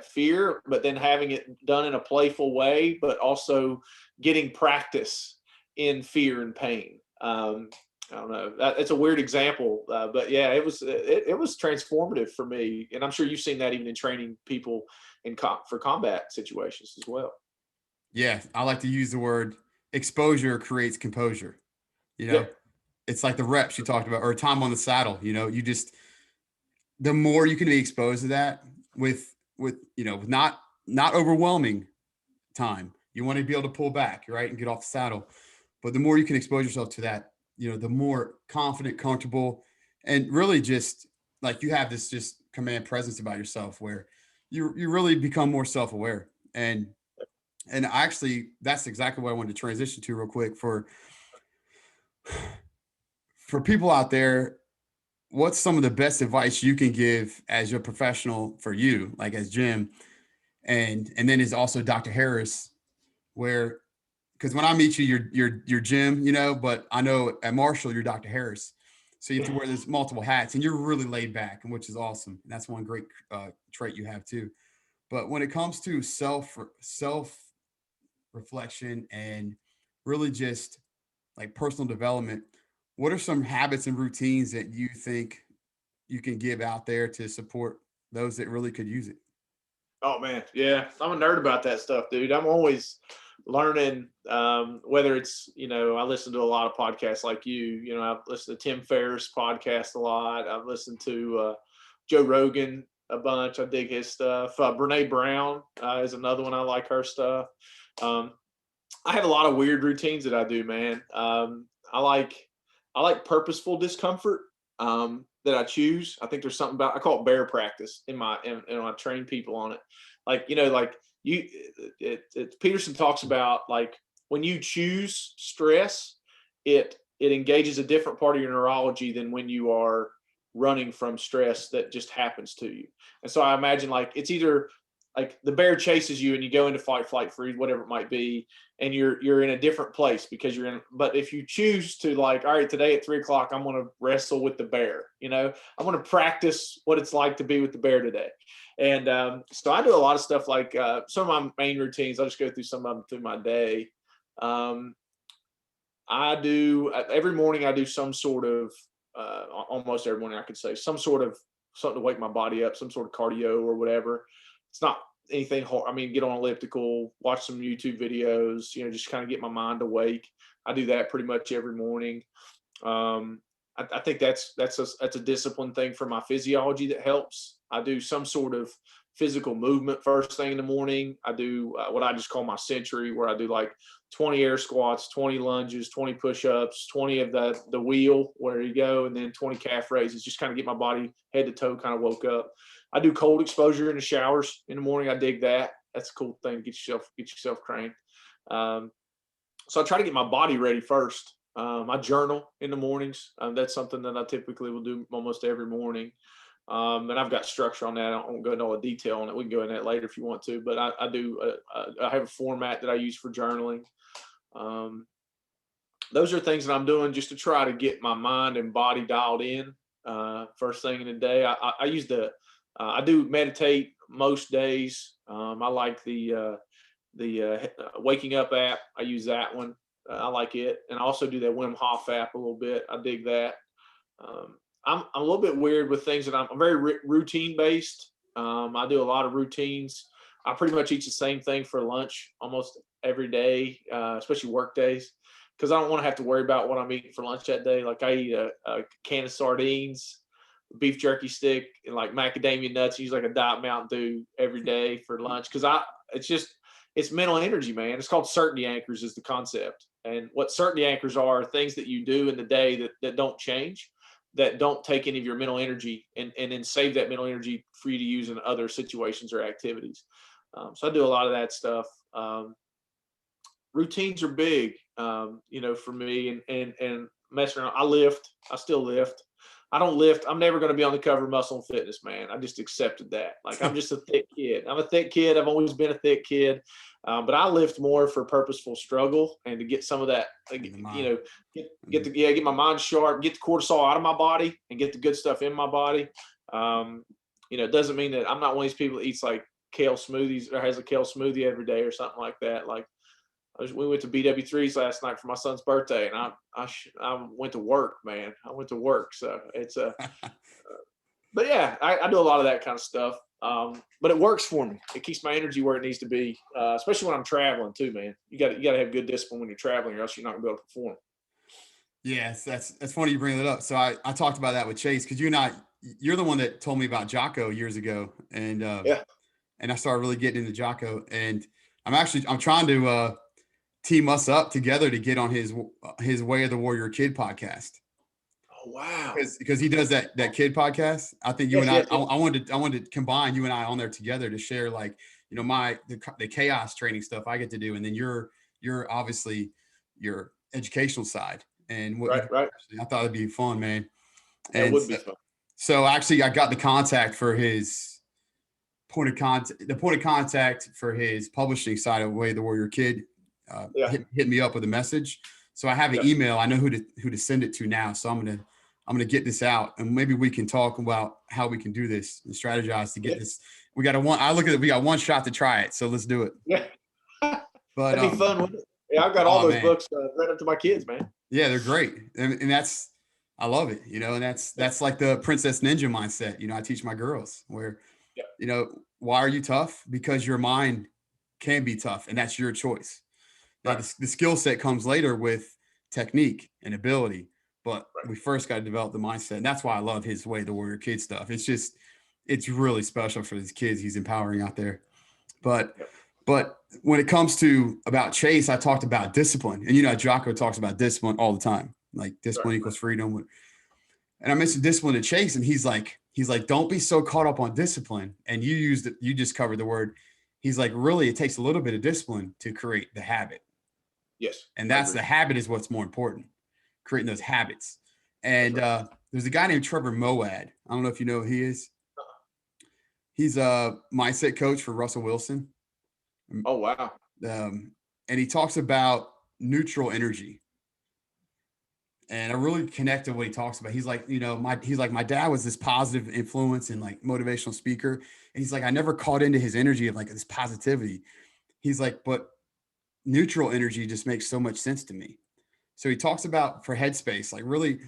fear, but then having it done in a playful way, but also getting practice in fear and pain. I don't know. It's a weird example, but yeah, it was transformative for me, and I'm sure you've seen that even in training people for combat situations as well. Yeah, I like to use the word exposure creates composure. You know, Yep. it's like the reps you talked about, or time on the saddle. You just the more you can be exposed to that with with not overwhelming time. You want to be able to pull back, right, and get off the saddle. But the more you can expose yourself to that, the more confident, comfortable, and really just like you have this just command presence about yourself where you really become more self-aware. And actually that's exactly what I wanted to transition to real quick for people out there. What's some of the best advice you can give as your professional for you, like as Jim, and then is also Dr. Harris, where because when I meet you, you're Jim, but I know at Marshall you're Dr. Harris, so you have to wear this multiple hats, and you're really laid back, which is awesome. And that's one great trait you have too. But when it comes to self reflection and really just like personal development, what are some habits and routines that you think you can give out there to support those that really could use it? Oh man, yeah, I'm a nerd about that stuff, dude. I'm always learning. Whether it's I listen to a lot of podcasts like you. I've listened to Tim Ferriss podcast a lot. I've listened to Joe Rogan a bunch. I dig his stuff. Brene Brown is another one. I like her stuff. Um, I have a lot of weird routines that I do, man. I like purposeful discomfort that I choose. I think there's something about, I call it bear practice and I train people on it. Like, like you, Peterson talks about, like, when you choose stress, it engages a different part of your neurology than when you are running from stress that just happens to you. And so I imagine, like, it's either like the bear chases you and you go into fight, flight, freeze, whatever it might be, and you're in a different place because you're in. But if you choose to, like, all right, today at 3 o'clock, I'm going to wrestle with the bear. I'm going to practice what it's like to be with the bear today. And so I do a lot of stuff, like some of my main routines. I'll just go through some of them through my day. Um, I do every morning. I do some sort of almost every morning, I could say, some sort of something to wake my body up, some sort of cardio or whatever. It's not anything hard. I mean, get on elliptical, watch some YouTube videos, just kind of get my mind awake. I do that pretty much every morning. Um, I think that's a discipline thing for my physiology that helps. I do some sort of physical movement first thing in the morning. I do what I just call my century, where I do like 20 air squats, 20 lunges, 20 push-ups, 20 of the wheel where you go, and then 20 calf raises. Just kind of get my body head to toe kind of woke up. I do cold exposure in the showers in the morning. I dig that. That's a cool thing to get yourself cranked. So I try to get my body ready first. I journal in the mornings. That's something that I typically will do almost every morning. And I've got structure on that. I won't go into all the detail on it. We can go into that later if you want to. But I have a format that I use for journaling. Those are things that I'm doing just to try to get my mind and body dialed in first thing in the day. I do meditate most days. I like the Waking Up app. I use that one. I like it. And I also do that Wim Hof app a little bit. I dig that. I'm a little bit weird with things that I'm very routine based. I do a lot of routines. I pretty much eat the same thing for lunch almost every day, especially work days, because I don't want to have to worry about what I'm eating for lunch that day. Like I eat a can of sardines, beef jerky stick, and like macadamia nuts. Use like a Diet Mountain Dew every day for lunch because it's mental energy, man. It's called certainty anchors is the concept. And what certainty anchors are things that you do in the day that don't change, that don't take any of your mental energy and then save that mental energy for you to use in other situations or activities. So I do a lot of that stuff. Routines are big, for me and messing around. I still lift. I don't lift. I'm never going to be on the cover of Muscle and Fitness, man. I just accepted that. Like I'm just a thick kid. I'm a thick kid. I've always been a thick kid. But I lift more for purposeful struggle and to get some of that, get my mind sharp, get the cortisol out of my body and get the good stuff in my body. It doesn't mean that I'm not one of these people that eats like kale smoothies or has a kale smoothie every day or something like that. Like we went to BW3s last night for my son's birthday, and I went to work, man. I went to work, so it's but yeah, I do a lot of that kind of stuff. But it works for me. It keeps my energy where it needs to be, especially when I'm traveling too, man. You got to have good discipline when you're traveling, or else you're not gonna be able to perform. Yes, that's funny you bring that up. So I talked about that with Chase because you're the one that told me about Jocko years ago, and and I started really getting into Jocko, and I'm trying to team us up together to get on his Way of the Warrior Kid podcast. Oh wow! Because he does that kid podcast. I think you and I wanted to combine you and I on there together to share like the chaos training stuff I get to do, and then you're obviously your educational side and what right. I thought it'd be fun, man. And it would be fun. So actually, I got the contact for his point of contact for his publishing side of Way of the Warrior Kid. Hit me up with a message. So I have an email. I know who to send it to now. So I'm gonna get this out, and maybe we can talk about how we can do this and strategize to get this. We got we got one shot to try it. So let's do it. Yeah. But that'd be fun, wouldn't it? Yeah, I've got all those books read up to my kids, man. Yeah, they're great, and I love it. And that's like the Princess Ninja mindset. I teach my girls where, why are you tough? Because your mind can be tough, and that's your choice. Now, the skill set comes later with technique and ability, but we first got to develop the mindset. And that's why I love his Way of the Warrior Kid stuff. It's really special for these kids he's empowering out there. But when it comes to about Chase, I talked about discipline. And, Jocko talks about discipline all the time, like discipline equals freedom. And I mentioned discipline to Chase, and he's like, don't be so caught up on discipline. And you just covered the word. He's like, really, it takes a little bit of discipline to create the habit. Yes. And that's the habit is what's more important, creating those habits. And there's a guy named Trevor Moad. I don't know if you know who he is. He's a mindset coach for Russell Wilson. Oh, wow. And he talks about neutral energy. And I really connected what he talks about. He's like, my dad was this positive influence and like motivational speaker. And he's like, I never caught into his energy of like this positivity. He's like, but neutral energy just makes so much sense to me. So he talks about for headspace, like really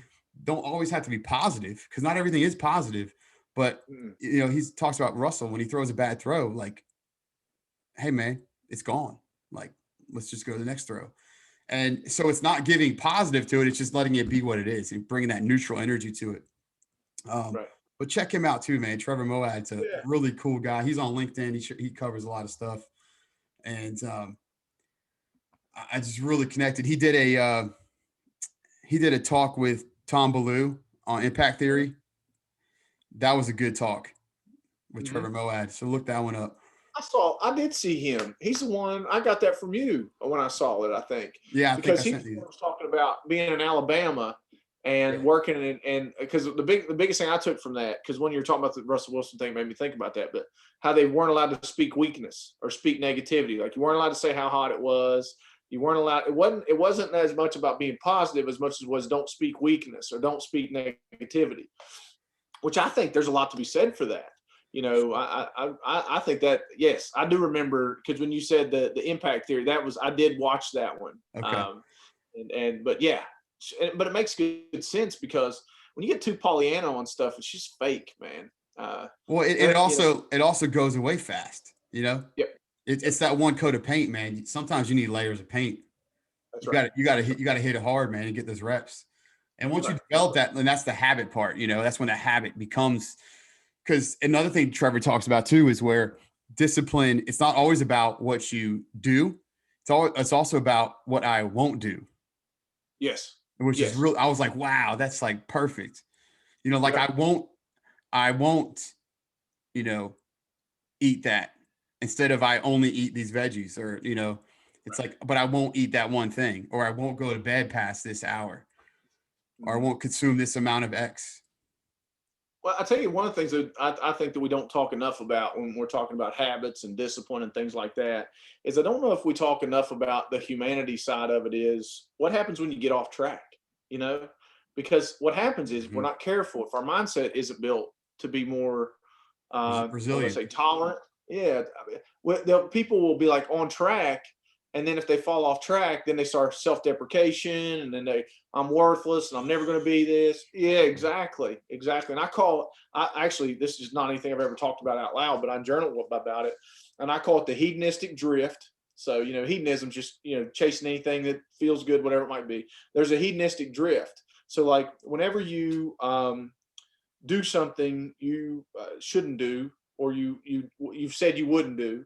don't always have to be positive because not everything is positive. But, he talks about Russell when he throws a bad throw, like, hey, man, it's gone. Like, let's just go to the next throw. And so it's not giving positive to it. It's just letting it be what it is and bringing that neutral energy to it. Right. But check him out too, man. Trevor Moad's a Yeah. really cool guy. He's on LinkedIn. He covers a lot of stuff. And I just really connected. He did a talk with Tom Ballou on impact theory. That was a good talk with Trevor Moad. So look that one up. I did see him. He's the one, I got that from you when I saw it, I think. Yeah, I think Because he was talking about being in Alabama and working and because the biggest thing I took from that, because when you're talking about the Russell Wilson thing made me think about that, but how they weren't allowed to speak weakness or speak negativity. Like you weren't allowed to say how hot it was. You weren't allowed, it wasn't as much about being positive as much as it was don't speak weakness or don't speak negativity, which I think there's a lot to be said for that. You know, I think that, yes, I do remember, because when you said the impact theory, I did watch that one. Okay. But yeah, but it makes good sense, because when you get too Pollyanna on stuff, it's just fake, man. Well, it also goes away fast, you know? Yep. It's that one coat of paint, man. Sometimes you need layers of paint. That's right. You got to hit it hard, man, and get those reps. And once you develop that, then that's the habit part, you know, that's when the habit becomes. Because another thing Trevor talks about too is where discipline, it's not always about what you do. It's also about what I won't do. Yes. Which is real. I was like, wow, that's like perfect. You know, like I won't, you know, eat that instead of I only eat these veggies, or, you know, it's like, but I won't eat that one thing, or I won't go to bed past this hour, or I won't consume this amount of X. Well, I tell you, one of the things that I think that we don't talk enough about when we're talking about habits and discipline and things like that is, I don't know if we talk enough about the humanity side of it. Is what happens when you get off track, you know? Because what happens is, we're not careful. If our mindset isn't built to be more, Resilient. tolerant. Yeah. People will be like on track. And then if they fall off track, then they start self-deprecation, and then I'm worthless and I'm never going to be this. Yeah, exactly. And actually, this is not anything I've ever talked about out loud, but I journal about it. And I call it the hedonistic drift. So, you know, hedonism, just, you know, chasing anything that feels good, whatever it might be. There's a hedonistic drift. So like whenever you do something you shouldn't do, or you've said you wouldn't do,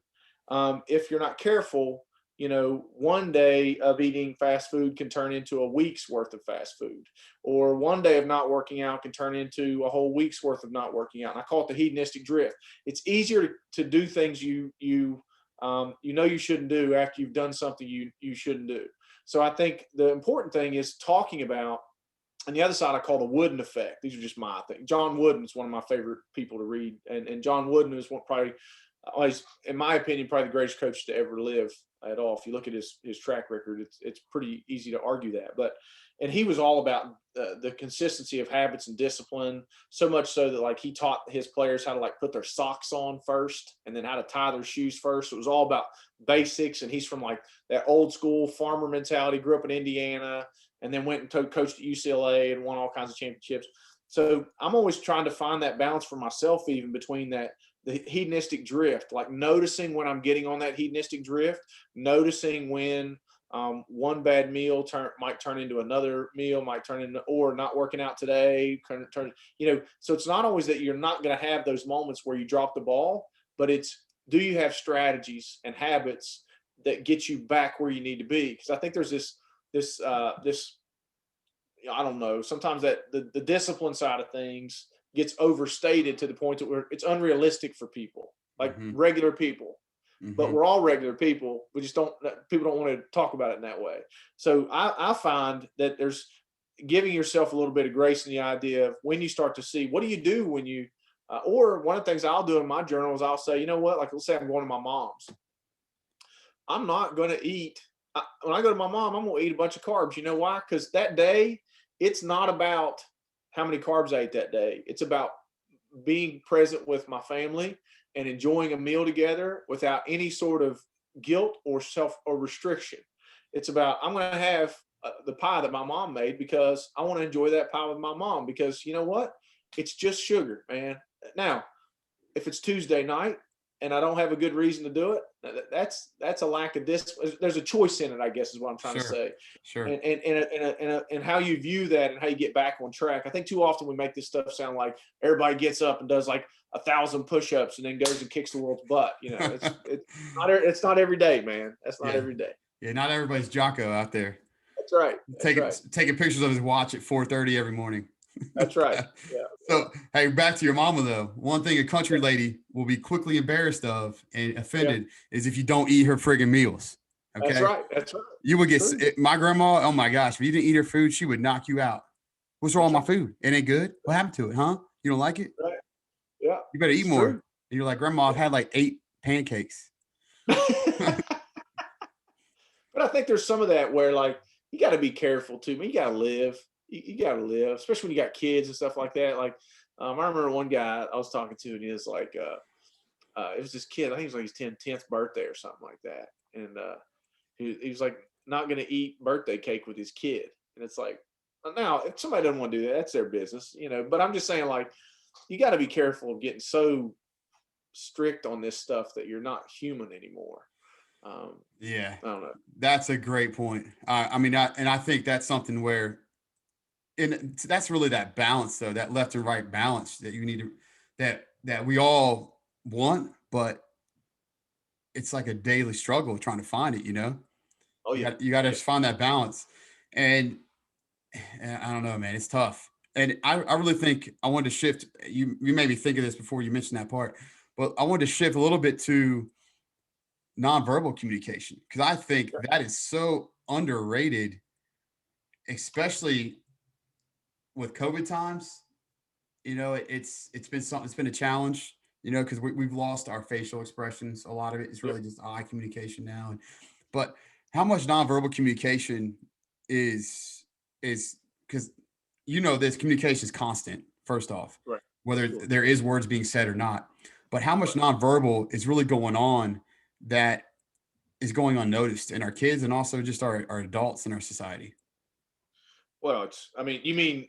if you're not careful, you know, one day of eating fast food can turn into a week's worth of fast food, or one day of not working out can turn into a whole week's worth of not working out. And I call it the hedonistic drift. It's easier to do things you know you shouldn't do after you've done something you shouldn't do. So I think the important thing is talking about. And the other side I call the Wooden effect. These are just my thing. John Wooden is one of my favorite people to read, and John Wooden is probably, in my opinion, probably the greatest coach to ever live at all. If you look at his track record, it's pretty easy to argue that. And he was all about the consistency of habits and discipline, so much so that like he taught his players how to like put their socks on first, and then how to tie their shoes first. So it was all about basics. And he's from like that old school farmer mentality. Grew up in Indiana, and then went and coached at UCLA and won all kinds of championships. So I'm always trying to find that balance for myself, even between the hedonistic drift, like noticing when I'm getting on that hedonistic drift, noticing when one bad meal might turn into another meal, or not working out today, you know. So it's not always that you're not going to have those moments where you drop the ball, but it's, do you have strategies and habits that get you back where you need to be? Because I think there's this I don't know, sometimes that the discipline side of things gets overstated to the point that it's unrealistic for people, like regular people. But we're all regular people. We just people don't want to talk about it in that way. So I find that there's giving yourself a little bit of grace in the idea of when you start to see, what do you do when you, or one of the things I'll do in my journal is I'll say, you know what, like let's say I'm going to my mom's. I'm not going to eat. When I go to my mom, I'm going to eat a bunch of carbs. You know why? Because that day, it's not about how many carbs I ate that day. It's about being present with my family and enjoying a meal together without any sort of guilt or restriction. It's about, I'm going to have the pie that my mom made because I want to enjoy that pie with my mom, because you know what? It's just sugar, man. Now, if it's Tuesday night and I don't have a good reason to do it, that's a lack of discipline. There's a choice in it, I guess, is what I'm trying to say. Sure. And how you view that and how you get back on track. I think too often we make this stuff sound like everybody gets up and does like 1,000 push-ups and then goes and kicks the world's butt. You know, it's not every day, man. That's not every day. Yeah, not everybody's Jocko out there. That's right. Taking pictures of his watch at 4:30 every morning. That's right. Yeah. So, hey, back to your mama though. One thing a country lady will be quickly embarrassed of and offended is if you don't eat her friggin' meals. Okay. That's right. That's right. You would get my grandma. Oh my gosh, if you didn't eat her food, she would knock you out. What's wrong with my food? It ain't good. What happened to it, huh? You don't like it? Right. Yeah. You better eat more. And you're like, Grandma, I've had like 8 pancakes. But I think there's some of that where like you got to be careful too. You got to live. You got to live, especially when you got kids and stuff like that. Like I remember one guy I was talking to, and he was like, it was this kid. I think it was like his 10th birthday or something like that, and he was like not going to eat birthday cake with his kid. And it's like, now if somebody doesn't want to do that, that's their business, you know. But I'm just saying, like, you got to be careful of getting so strict on this stuff that you're not human anymore. Yeah, I don't know. That's a great point. I think that's something where, and that's really that balance though, that left and right balance that you need to, that we all want, but it's like a daily struggle trying to find it, you know? Oh yeah. You got to find that balance. And I don't know, man, it's tough. And I really think I wanted to shift. You made me think of this before you mentioned that part, but I wanted to shift a little bit to nonverbal communication, because I think that is so underrated, especially with COVID times. You know, it's been a challenge, you know, because we've lost our facial expressions. A lot of it is really just eye communication now. But how much nonverbal communication is because you know this communication is constant, first off, whether there is words being said or not. But how much nonverbal is really going on that is going unnoticed in our kids and also just our adults in our society? Well, you mean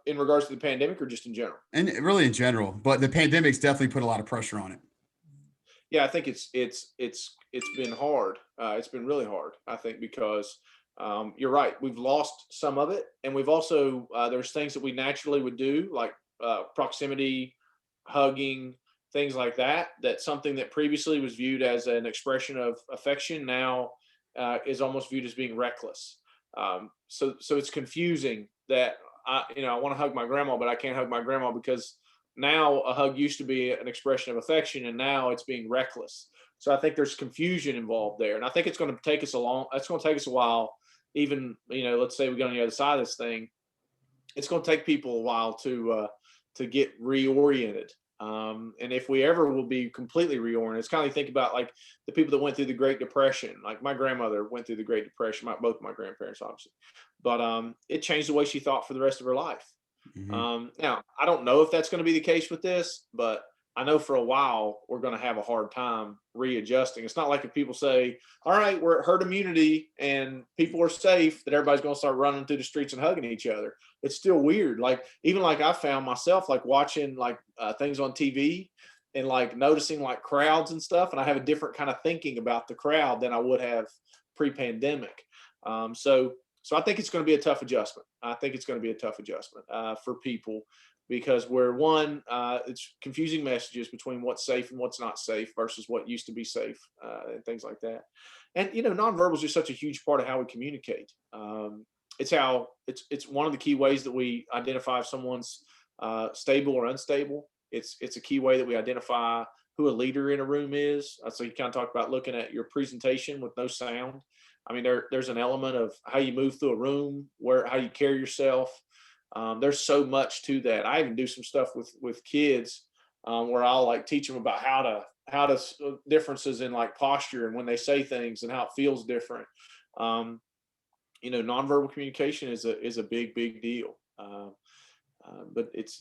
in regards to the pandemic or just in general? And really in general, but the pandemic's definitely put a lot of pressure on it. Yeah, I think it's been hard. It's been really hard, I think, because you're right. We've lost some of it, and we've also there's things that we naturally would do, like proximity, hugging, things like that. That's something that previously was viewed as an expression of affection now is almost viewed as being reckless. So it's confusing that I want to hug my grandma, but I can't hug my grandma because now a hug used to be an expression of affection, and now it's being reckless. So I think there's confusion involved there, and I think it's going to take us a while. Even let's say we go on the other side of this thing, it's going to take people a while to get reoriented. And if we ever will be completely reoriented, it's kind of think about like the people that went through the Great Depression. Like my grandmother went through the Great Depression, both my grandparents, obviously, but it changed the way she thought for the rest of her life. Mm-hmm. Now, I don't know if that's going to be the case with this, but I know for a while we're going to have a hard time readjusting. It's not like if people say, all right, we're at herd immunity and people are safe, that everybody's going to start running through the streets and hugging each other. It's still weird. Like, even like I found myself like watching like things on TV and like noticing like crowds and stuff. And I have a different kind of thinking about the crowd than I would have pre-pandemic. So I think it's going to be a tough adjustment. I think it's going to be a tough adjustment for people, because it's confusing messages between what's safe and what's not safe versus what used to be safe and things like that. And nonverbals are such a huge part of how we communicate. It's one of the key ways that we identify if someone's stable or unstable. It's a key way that we identify who a leader in a room is. So you kind of talk about looking at your presentation with no sound. I mean, there's an element of how you move through a room, how you carry yourself. There's so much to that. I even do some stuff with kids where I'll like teach them about how to differences in like posture and when they say things and how it feels different. Nonverbal communication is a big deal. But it's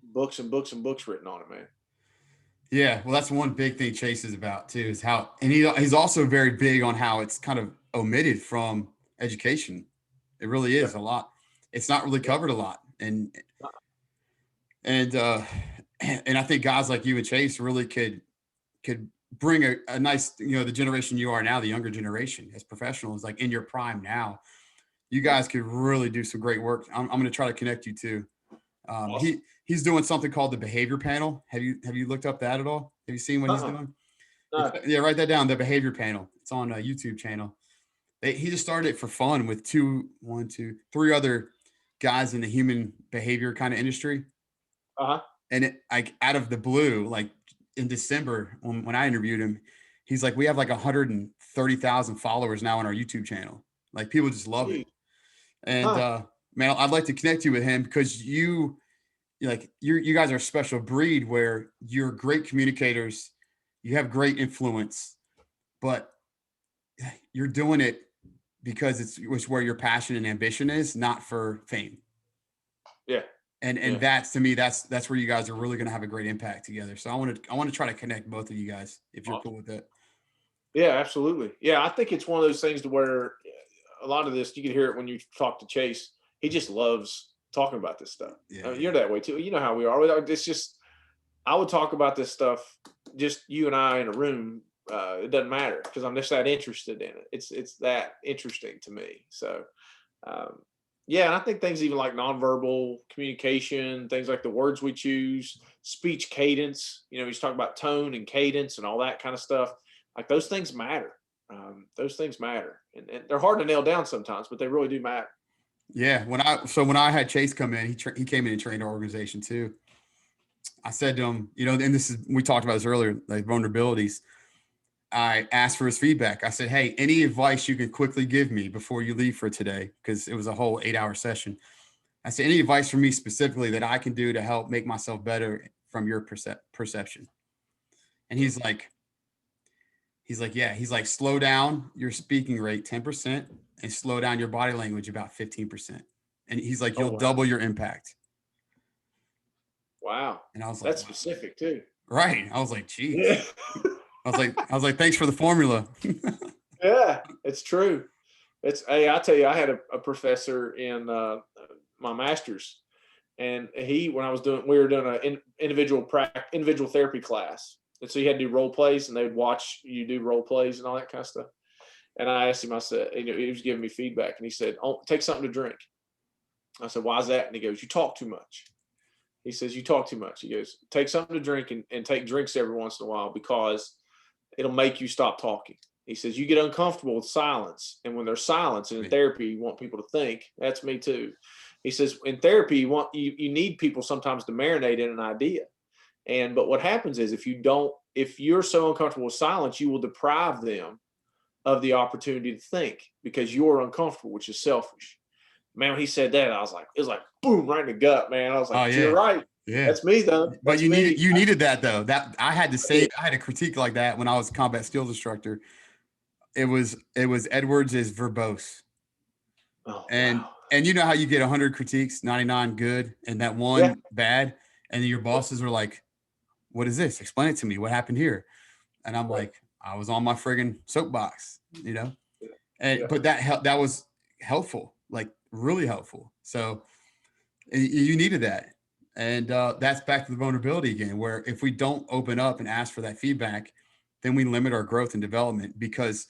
books and books and books written on it, man. Yeah, well, that's one big thing Chase is about too, is how, and he's also very big on how it's kind of omitted from education. It really is a lot. It's not really covered a lot, and I think guys like you and Chase really could could bring a nice, the generation you are now, the younger generation as professionals, like in your prime now, you guys could really do some great work. I'm going to try to connect you too. Awesome. He's doing something called the behavior panel. Have you looked up that at all? Have you seen what he's doing? No. Yeah, write that down. The behavior panel. It's on a YouTube channel. He just started it for fun with three other guys in the human behavior kind of industry. And it, like, out of the blue, like in December when I interviewed him, he's like, we have like 130,000 followers now on our YouTube channel. Like, people just love it. And man, I'd like to connect you with him because you guys are a special breed where you're great communicators, you have great influence, but you're doing it because it's where your passion and ambition is, not for fame. Yeah. And that's, to me, that's where you guys are really going to have a great impact together. So I want to try to connect both of you guys if you're cool with it. Yeah, absolutely. Yeah, I think it's one of those things to where a lot of this, you can hear it when you talk to Chase. He just loves talking about this stuff. Yeah, I mean, you're that way too. You know how we are. It's just, I would talk about this stuff, just you and I in a room. It doesn't matter because I'm just that interested in it. It's that interesting to me. So, yeah, and I think things even like nonverbal communication, things like the words we choose, speech cadence. He's talking about tone and cadence and all that kind of stuff. Like, those things matter. Those things matter, and they're hard to nail down sometimes, but they really do matter. Yeah. When I had Chase come in, he came in and trained our organization too. I said to him, and we talked about this earlier, like vulnerabilities. I asked for his feedback. I said, hey, any advice you can quickly give me before you leave for today? Because it was a whole 8-hour session. I said, any advice for me specifically that I can do to help make myself better from your perception? And he's like, yeah. He's like, slow down your speaking rate 10% and slow down your body language about 15%. And he's like, you'll double your impact. Wow. And I was like, that's specific too. Right. I was like, geez. Yeah. I was like, thanks for the formula. Yeah, it's true. Hey, I tell you, I had a professor in my master's, and we were doing an individual therapy class. And so you had to do role plays, and they would watch you do role plays and all that kind of stuff. And I asked him, I said, he was giving me feedback, and he said, oh, take something to drink. I said, why is that? And he goes, you talk too much. He says, you talk too much. He goes, take something to drink and take drinks every once in a while because it'll make you stop talking. He says, you get uncomfortable with silence. And when there's silence, and in therapy, you want people to think. That's me too. He says, in therapy, you need people sometimes to marinate in an idea. But what happens is if you're so uncomfortable with silence, you will deprive them of the opportunity to think because you're uncomfortable, which is selfish. Man, when he said that, it was like boom, right in the gut, man. I was like, you're right. Yeah, that's me though. But you needed that though. That I had a critique like that when I was a combat skills instructor. It was Edwards is verbose. Oh, and wow. And you know how you get 100 critiques, 99 good, and that one bad, and your bosses are like, "What is this? Explain it to me. What happened here?" And I'm like, "I was on my friggin' soapbox, But that was helpful, like really helpful. So you needed that, and that's back to the vulnerability again, where if we don't open up and ask for that feedback, then we limit our growth and development because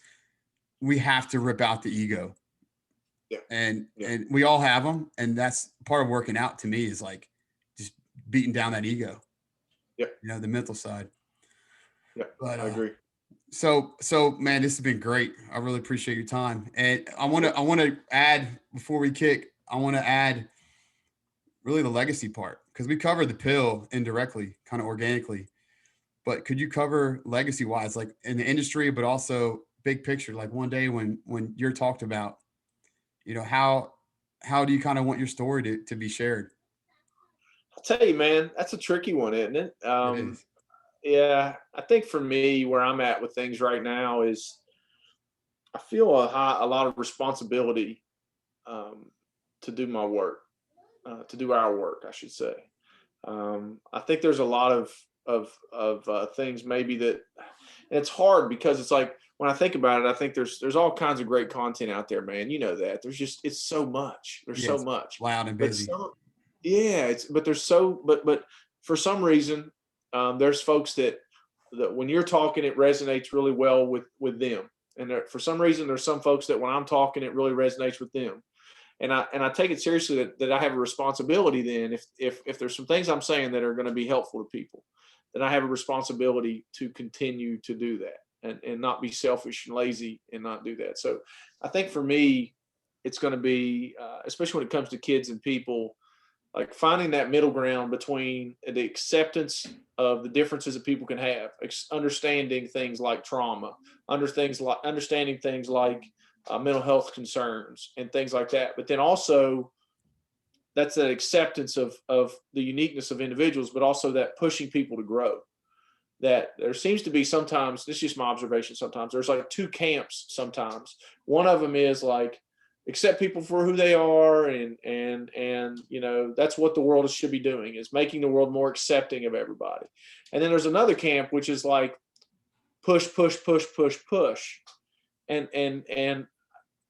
we have to rip out the ego. Yeah. And we all have them. And that's part of working out to me is like just beating down that ego. Yeah. The mental side. Yeah. But I agree. So man, this has been great. I really appreciate your time. And I want to add before we kick, I want to add really the legacy part because we covered the pill indirectly, kind of organically, but could you cover legacy wise, like in the industry, but also big picture, like one day when you're talked about, how do you kind of want your story to be shared? I'll tell you, man, that's a tricky one, isn't it? It is. Yeah, I think for me, where I'm at with things right now is I feel a lot of responsibility to do my work, to do our work, I should say. I think there's a lot of things maybe that, and it's hard because it's like when I think about it, I think there's all kinds of great content out there, man. You know that it's so much. There's so much. Loud and busy. But for some reason, there's folks that when you're talking, it resonates really well with them. And for some reason, there's some folks that when I'm talking, it really resonates with them. And I take it seriously that I have a responsibility then, if there's some things I'm saying that are going to be helpful to people, then I have a responsibility to continue to do that and not be selfish and lazy and not do that. So I think for me, it's going to be, especially when it comes to kids and people, like finding that middle ground between the acceptance of the differences that people can have, understanding things like trauma, understanding things like mental health concerns and things like that. But then also that's that acceptance of the uniqueness of individuals, but also that pushing people to grow. That there seems to be sometimes, this is just my observation, sometimes there's like two camps sometimes. One of them is like, accept people for who they are, and you know, that's what the world should be doing, is making the world more accepting of everybody. And then there's another camp which is like push, and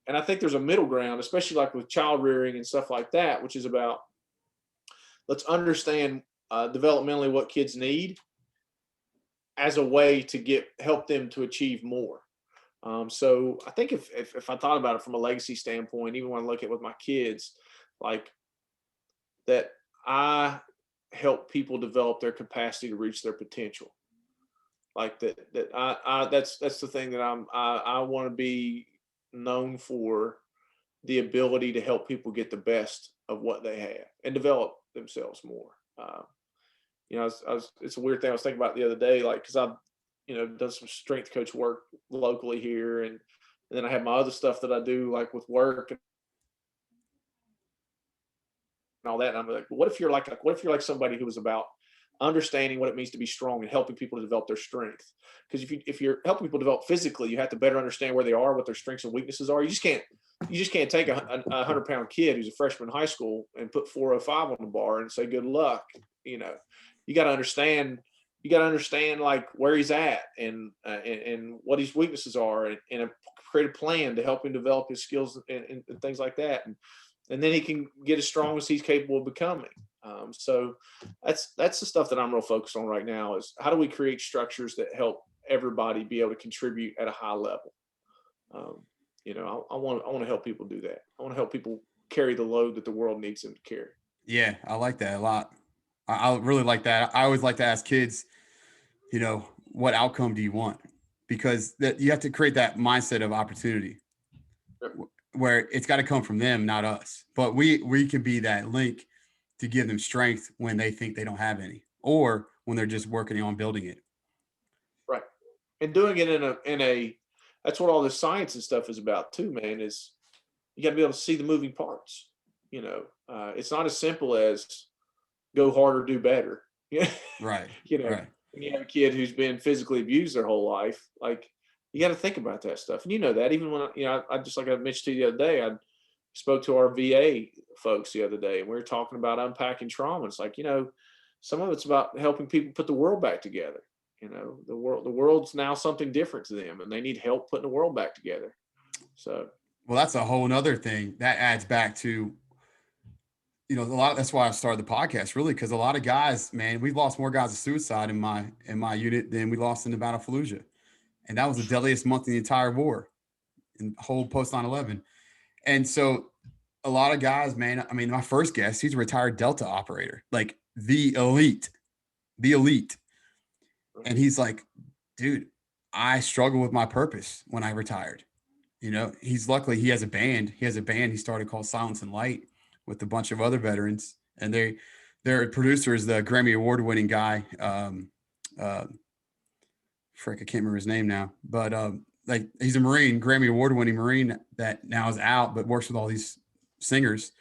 I think there's a middle ground, especially like with child rearing and stuff like that, which is about, let's understand developmentally what kids need as a way to help them to achieve more. So I think if I thought about it from a legacy standpoint, even when I look at with my kids, like that, I help people develop their capacity to reach their potential. Like that's the thing that I want to be known for, the ability to help people get the best of what they have and develop themselves more. You know, it's a weird thing I was thinking about the other day, like, cause I've, you know, done some strength coach work locally here. And then I have my other stuff that I do, like with work and all that. And I'm like, what if you're like somebody who was about understanding what it means to be strong and helping people to develop their strength? Because if you're helping people develop physically, you have to better understand where they are, what their strengths and weaknesses are. You just can't take a 100-pound kid who's a freshman in high school and put 405 on the bar and say, good luck. You know, you got to understand like where he's at and what his weaknesses are, and create a plan to help him develop his skills and things like that. And then he can get as strong as he's capable of becoming. So that's the stuff that I'm real focused on right now, is how do we create structures that help everybody be able to contribute at a high level? You know, I want to help people do that. I want to help people carry the load that the world needs them to carry. Yeah, I like that a lot. I really like that. I always like to ask kids, you know, what outcome do you want? Because that you have to create that mindset of opportunity where it's got to come from them, not us. But we can be that link to give them strength when they think they don't have any, or when they're just working on building it. Right. And doing it in a that's what all this science and stuff is about too, man, is you got to be able to see the moving parts. You know, it's not as simple as go harder, do better. Yeah. Right. You know, Right. when you have a kid who's been physically abused their whole life, like you got to think about that stuff. And you know that even when, you know, I just, like I mentioned to you the other day, I spoke to our VA folks the other day, and we were talking about unpacking trauma. It's like, you know, some of it's about helping people put the world back together. You know, the world's now something different to them, and they need help putting the world back together. So, well, that's a whole nother thing that adds back to, you know, a lot. That's why I started the podcast, really, because a lot of guys, man, we've lost more guys to suicide in my unit than we lost in the Battle of Fallujah, and that was the deadliest month in the entire war, in whole post 9/11. And so, a lot of guys, man. I mean, my first guest, he's a retired Delta operator, like the elite, and he's like, dude, I struggle with my purpose when I retired. You know, luckily he has a band. He has a band he started called Silence and Light with a bunch of other veterans, and their producer is the Grammy Award winning guy. Frick, I can't remember his name now, but like he's a Marine, Grammy Award winning Marine that now is out, but works with all these singers.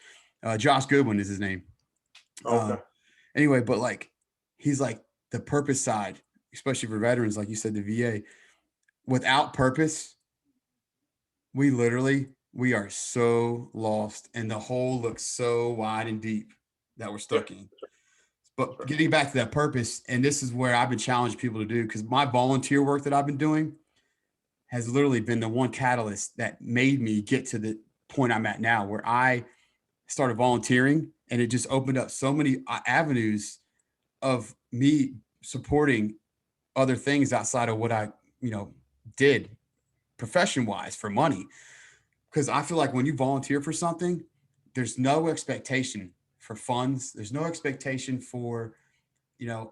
Josh Goodwin is his name. okay. Anyway, but like he's like the purpose side, especially for veterans, like you said, the VA. Without purpose, we are so lost, and the hole looks so wide and deep that we're stuck in. But getting back to that purpose, and this is where I've been challenging people to do, because my volunteer work that I've been doing has literally been the one catalyst that made me get to the point I'm at now, where I started volunteering, and it just opened up so many avenues of me supporting other things outside of what I, did profession wise for money. Because I feel like when you volunteer for something, there's no expectation for funds. There's no expectation for,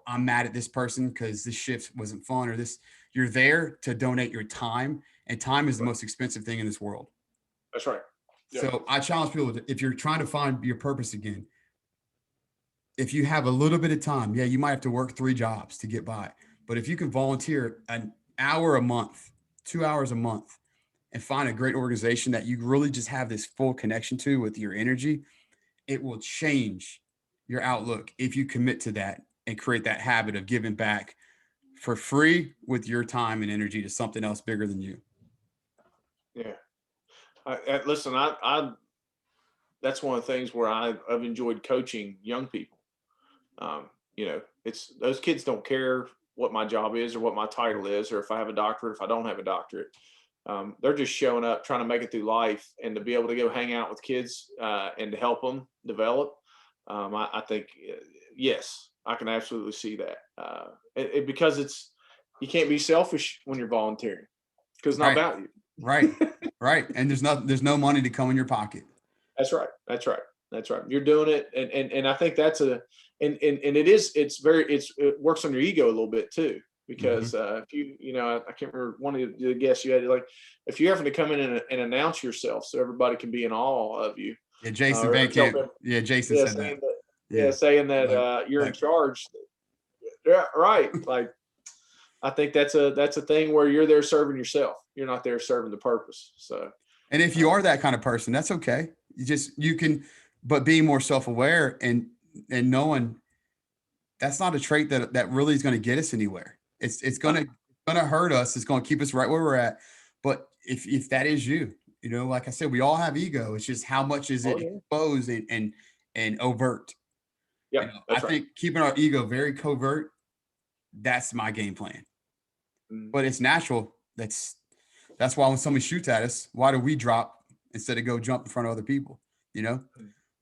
I'm mad at this person because this shift wasn't fun or this. You're there to donate your time, and time is the most expensive thing in this world. That's right. Yep. So I challenge people if you're trying to find your purpose again, if you have a little bit of time, yeah, you might have to work 3 jobs to get by. But if you can volunteer an hour a month, 2 hours a month, and find a great organization that you really just have this full connection to with your energy, it will change your outlook if you commit to that and create that habit of giving back for free with your time and energy to something else bigger than you. Yeah. Listen, that's one of the things where I've enjoyed coaching young people. It's those kids don't care what my job is or what my title is, or if I have a doctorate, if I don't have a doctorate. They're just showing up, trying to make it through life, and to be able to go hang out with kids and to help them develop. I think, yes, I can absolutely see that. Because you can't be selfish when you're volunteering because it's not about you. Right. Right. And there's no money to come in your pocket. That's right. You're doing it. And I think that's it works on your ego a little bit too, because if I can't remember one of the guests you had, like, if you're having to come in and announce yourself so everybody can be in awe of you. Yeah. Jason Van Camp. Yeah. Jason said that. Saying that you're in charge. Yeah. Right. Like, I think that's a thing where you're there serving yourself. You're not there serving the purpose. So, and if you are that kind of person, that's okay. But being more self-aware and knowing that's not a trait that really is going to get us anywhere. It's going to hurt us. It's going to keep us right where we're at. But if that is you, like I said, we all have ego. It's just how much is it exposed and overt. Yeah, I think keeping our ego very covert, that's my game plan. But it's natural. That's why when somebody shoots at us, why do we drop instead of go jump in front of other people?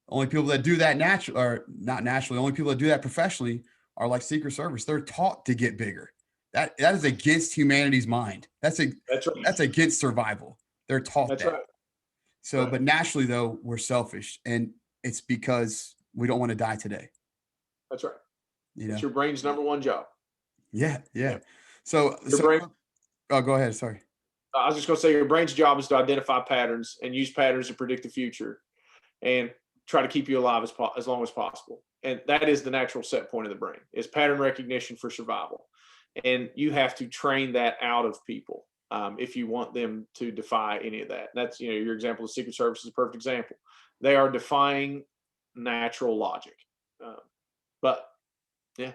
Only people that do that not naturally. Only people that do that professionally are like Secret Service. They're taught to get bigger. That is against humanity's mind. That's against survival. They're taught that. Right. So, but naturally though, we're selfish, and it's because we don't want to die today. That's right. It's your brain's number one job. Yeah. So go ahead. Sorry. I was just going to say your brain's job is to identify patterns and use patterns to predict the future and try to keep you alive as long as possible. And that is the natural set point of the brain, is pattern recognition for survival. And you have to train that out of people if you want them to defy any of that. That's, your example of Secret Service is a perfect example. They are defying natural logic. But yeah,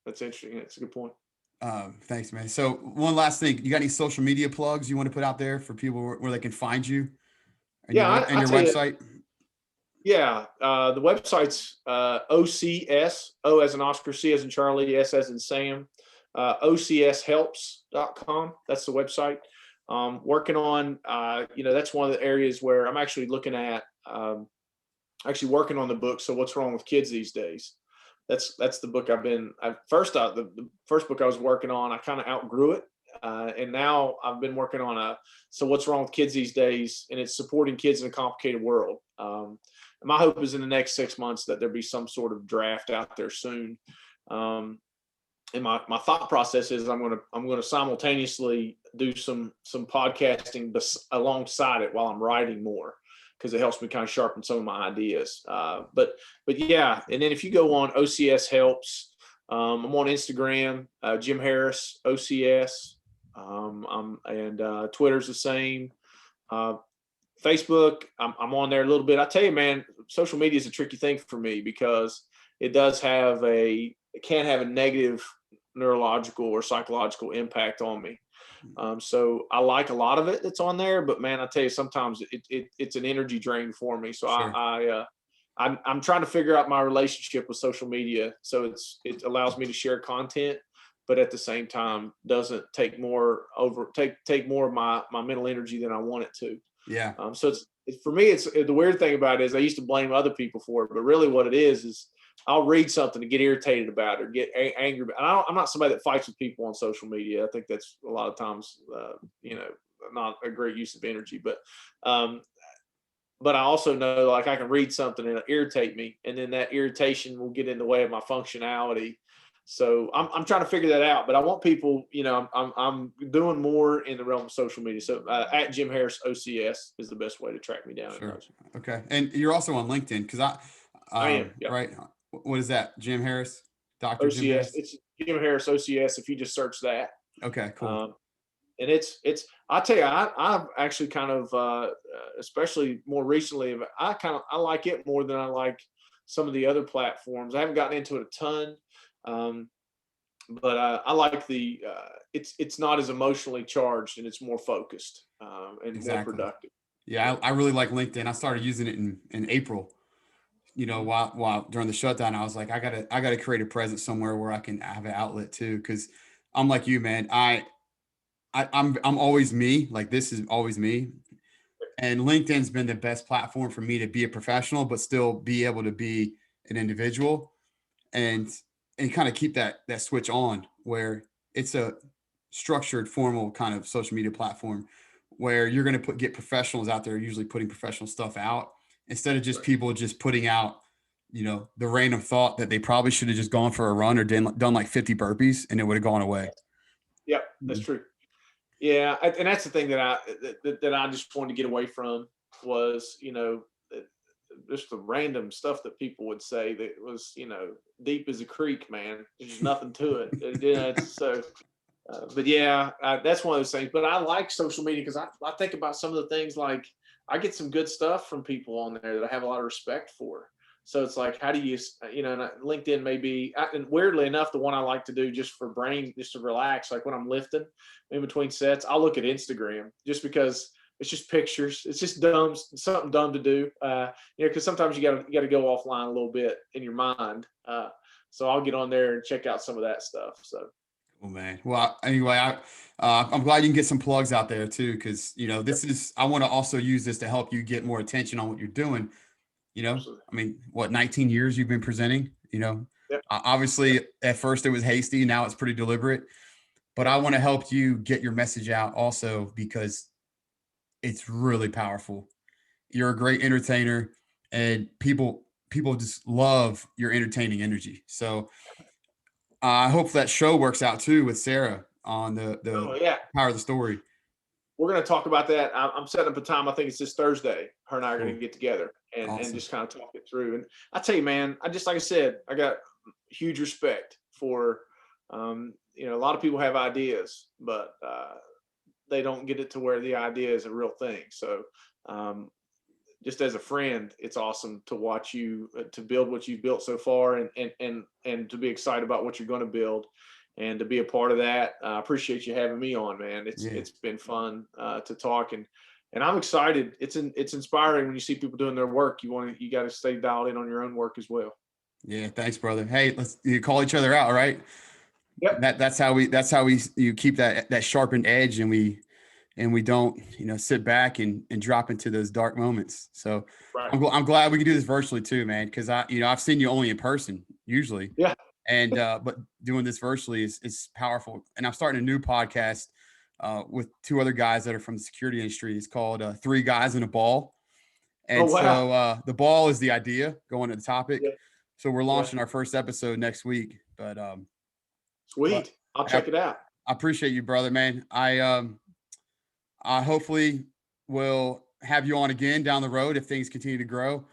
that's interesting. That's a good point. Thanks, man. So one last thing, you got any social media plugs you want to put out there for people where they can find you? And your website? The website's OCS, O as in Oscar, C as in Charlie, S as in Sam, OCShelps.com. That's the website. Working on, that's one of the areas where I'm actually looking at, working on the book. So What's Wrong with Kids These Days? That's the book the first book I was working on, I kind of outgrew it. And now I've been working on So What's Wrong with Kids These Days? And it's supporting kids in a complicated world. And my hope is in the next 6 months that there'll be some sort of draft out there soon. And my thought process is I'm going to simultaneously do some podcasting alongside it while I'm writing more, because it helps me kind of sharpen some of my ideas. But yeah, and then if you go on OCS Helps, I'm on Instagram, Jim Harris, OCS, and Twitter's the same. Facebook, I'm on there a little bit. I tell you, man, social media is a tricky thing for me because it can have a negative neurological or psychological impact on me. So I like a lot of it that's on there, but man, I tell you, sometimes it's an energy drain for me. So sure. I'm trying to figure out my relationship with social media. So it allows me to share content, but at the same time doesn't take more of my mental energy than I want it to. Yeah. So for me, it's the weird thing about it is I used to blame other people for it, but really what it is I'll read something and get irritated about it or get angry. I'm not somebody that fights with people on social media. I think that's a lot of times, not a great use of energy. But I also know, like, I can read something and it'll irritate me, and then that irritation will get in the way of my functionality. So I'm trying to figure that out. But I want people, I'm doing more in the realm of social media. So at Jim Harris OCS is the best way to track me down. Sure. Okay. And you're also on LinkedIn because I am. Yep. Right. What is that? Jim Harris, Dr. OCS. Jim Harris. It's Jim Harris OCS. If you just search that. Okay. Cool. And it's I tell you, I've actually kind of especially more recently, I like it more than I like some of the other platforms. I haven't gotten into it a ton, but I like it's not as emotionally charged and it's more focused and more productive. Yeah, I really like LinkedIn. I started using it in April. While during the shutdown, I was like, I gotta create a presence somewhere where I can have an outlet too. Because I'm like you, man. I'm always me. Like, this is always me. And LinkedIn's been the best platform for me to be a professional, but still be able to be an individual and kind of keep that switch on, where it's a structured, formal kind of social media platform where you're going to get professionals out there, usually putting professional stuff out instead of just people just putting out, the random thought that they probably should have just gone for a run or done like 50 burpees and it would have gone away. Yep, that's true. Yeah, and that's the thing that I just wanted to get away from was, just the random stuff that people would say that was, deep as a creek, man. There's nothing to it. It's so. But yeah, that's one of those things. But I like social media because I think about some of the things, like I get some good stuff from people on there that I have a lot of respect for. So it's like, how do you, LinkedIn may be, and weirdly enough, the one I like to do just for brain, just to relax, like when I'm lifting in between sets, I'll look at Instagram just because it's just pictures. It's just something dumb to do. Because sometimes you gotta go offline a little bit in your mind. So I'll get on there and check out some of that stuff. So. Oh man. Well, anyway, I'm glad you can get some plugs out there too, because I want to also use this to help you get more attention on what you're doing. Absolutely. I mean, what, 19 years you've been presenting, Yep. Obviously at first it was hasty. Now it's pretty deliberate, but I want to help you get your message out also because it's really powerful. You're a great entertainer and people just love your entertaining energy. So I hope that show works out too with Sarah on the power of the story. We're going to talk about that. I'm setting up a time. I think it's this Thursday. Her and I are going to get together and just kind of talk it through. And I tell you, man, like I said, I got huge respect for, a lot of people have ideas, but they don't get it to where the idea is a real thing. So just as a friend, it's awesome to watch you to build what you've built so far and to be excited about what you're going to build. And to be a part of that, I appreciate you having me on, man. It's been fun to talk, and I'm excited. It's inspiring when you see people doing their work. You got to stay dialed in on your own work as well. Yeah, thanks, brother. Hey, you call each other out, right? Yep. That's how you keep that sharpened edge, and we don't sit back and drop into those dark moments. So right. I'm glad we can do this virtually too, man. Because I've seen you only in person usually. Yeah. And but doing this virtually is powerful. And I'm starting a new podcast with two other guys that are from the security industry. It's called Three Guys and a Ball. And so the ball is the idea going to the topic. Yeah. So we're launching our first episode next week. But sweet. I'll check it out. I appreciate you, brother, man. I hopefully will have you on again down the road if things continue to grow.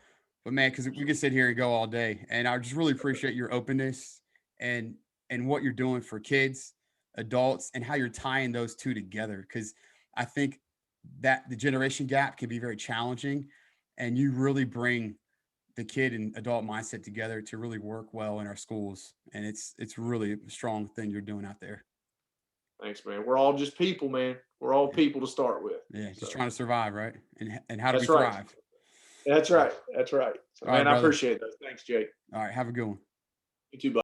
But man, because we can sit here and go all day. And I just really appreciate your openness and what you're doing for kids, adults, and how you're tying those two together. Because I think that the generation gap can be very challenging, and you really bring the kid and adult mindset together to really work well in our schools. And it's really a strong thing you're doing out there. Thanks, man. We're all just people, man. We're all people to start with. Yeah, just trying to survive, right? And how do we thrive? That's right. So, man, I appreciate that. Thanks, Jake. All right, have a good one. You too, bud.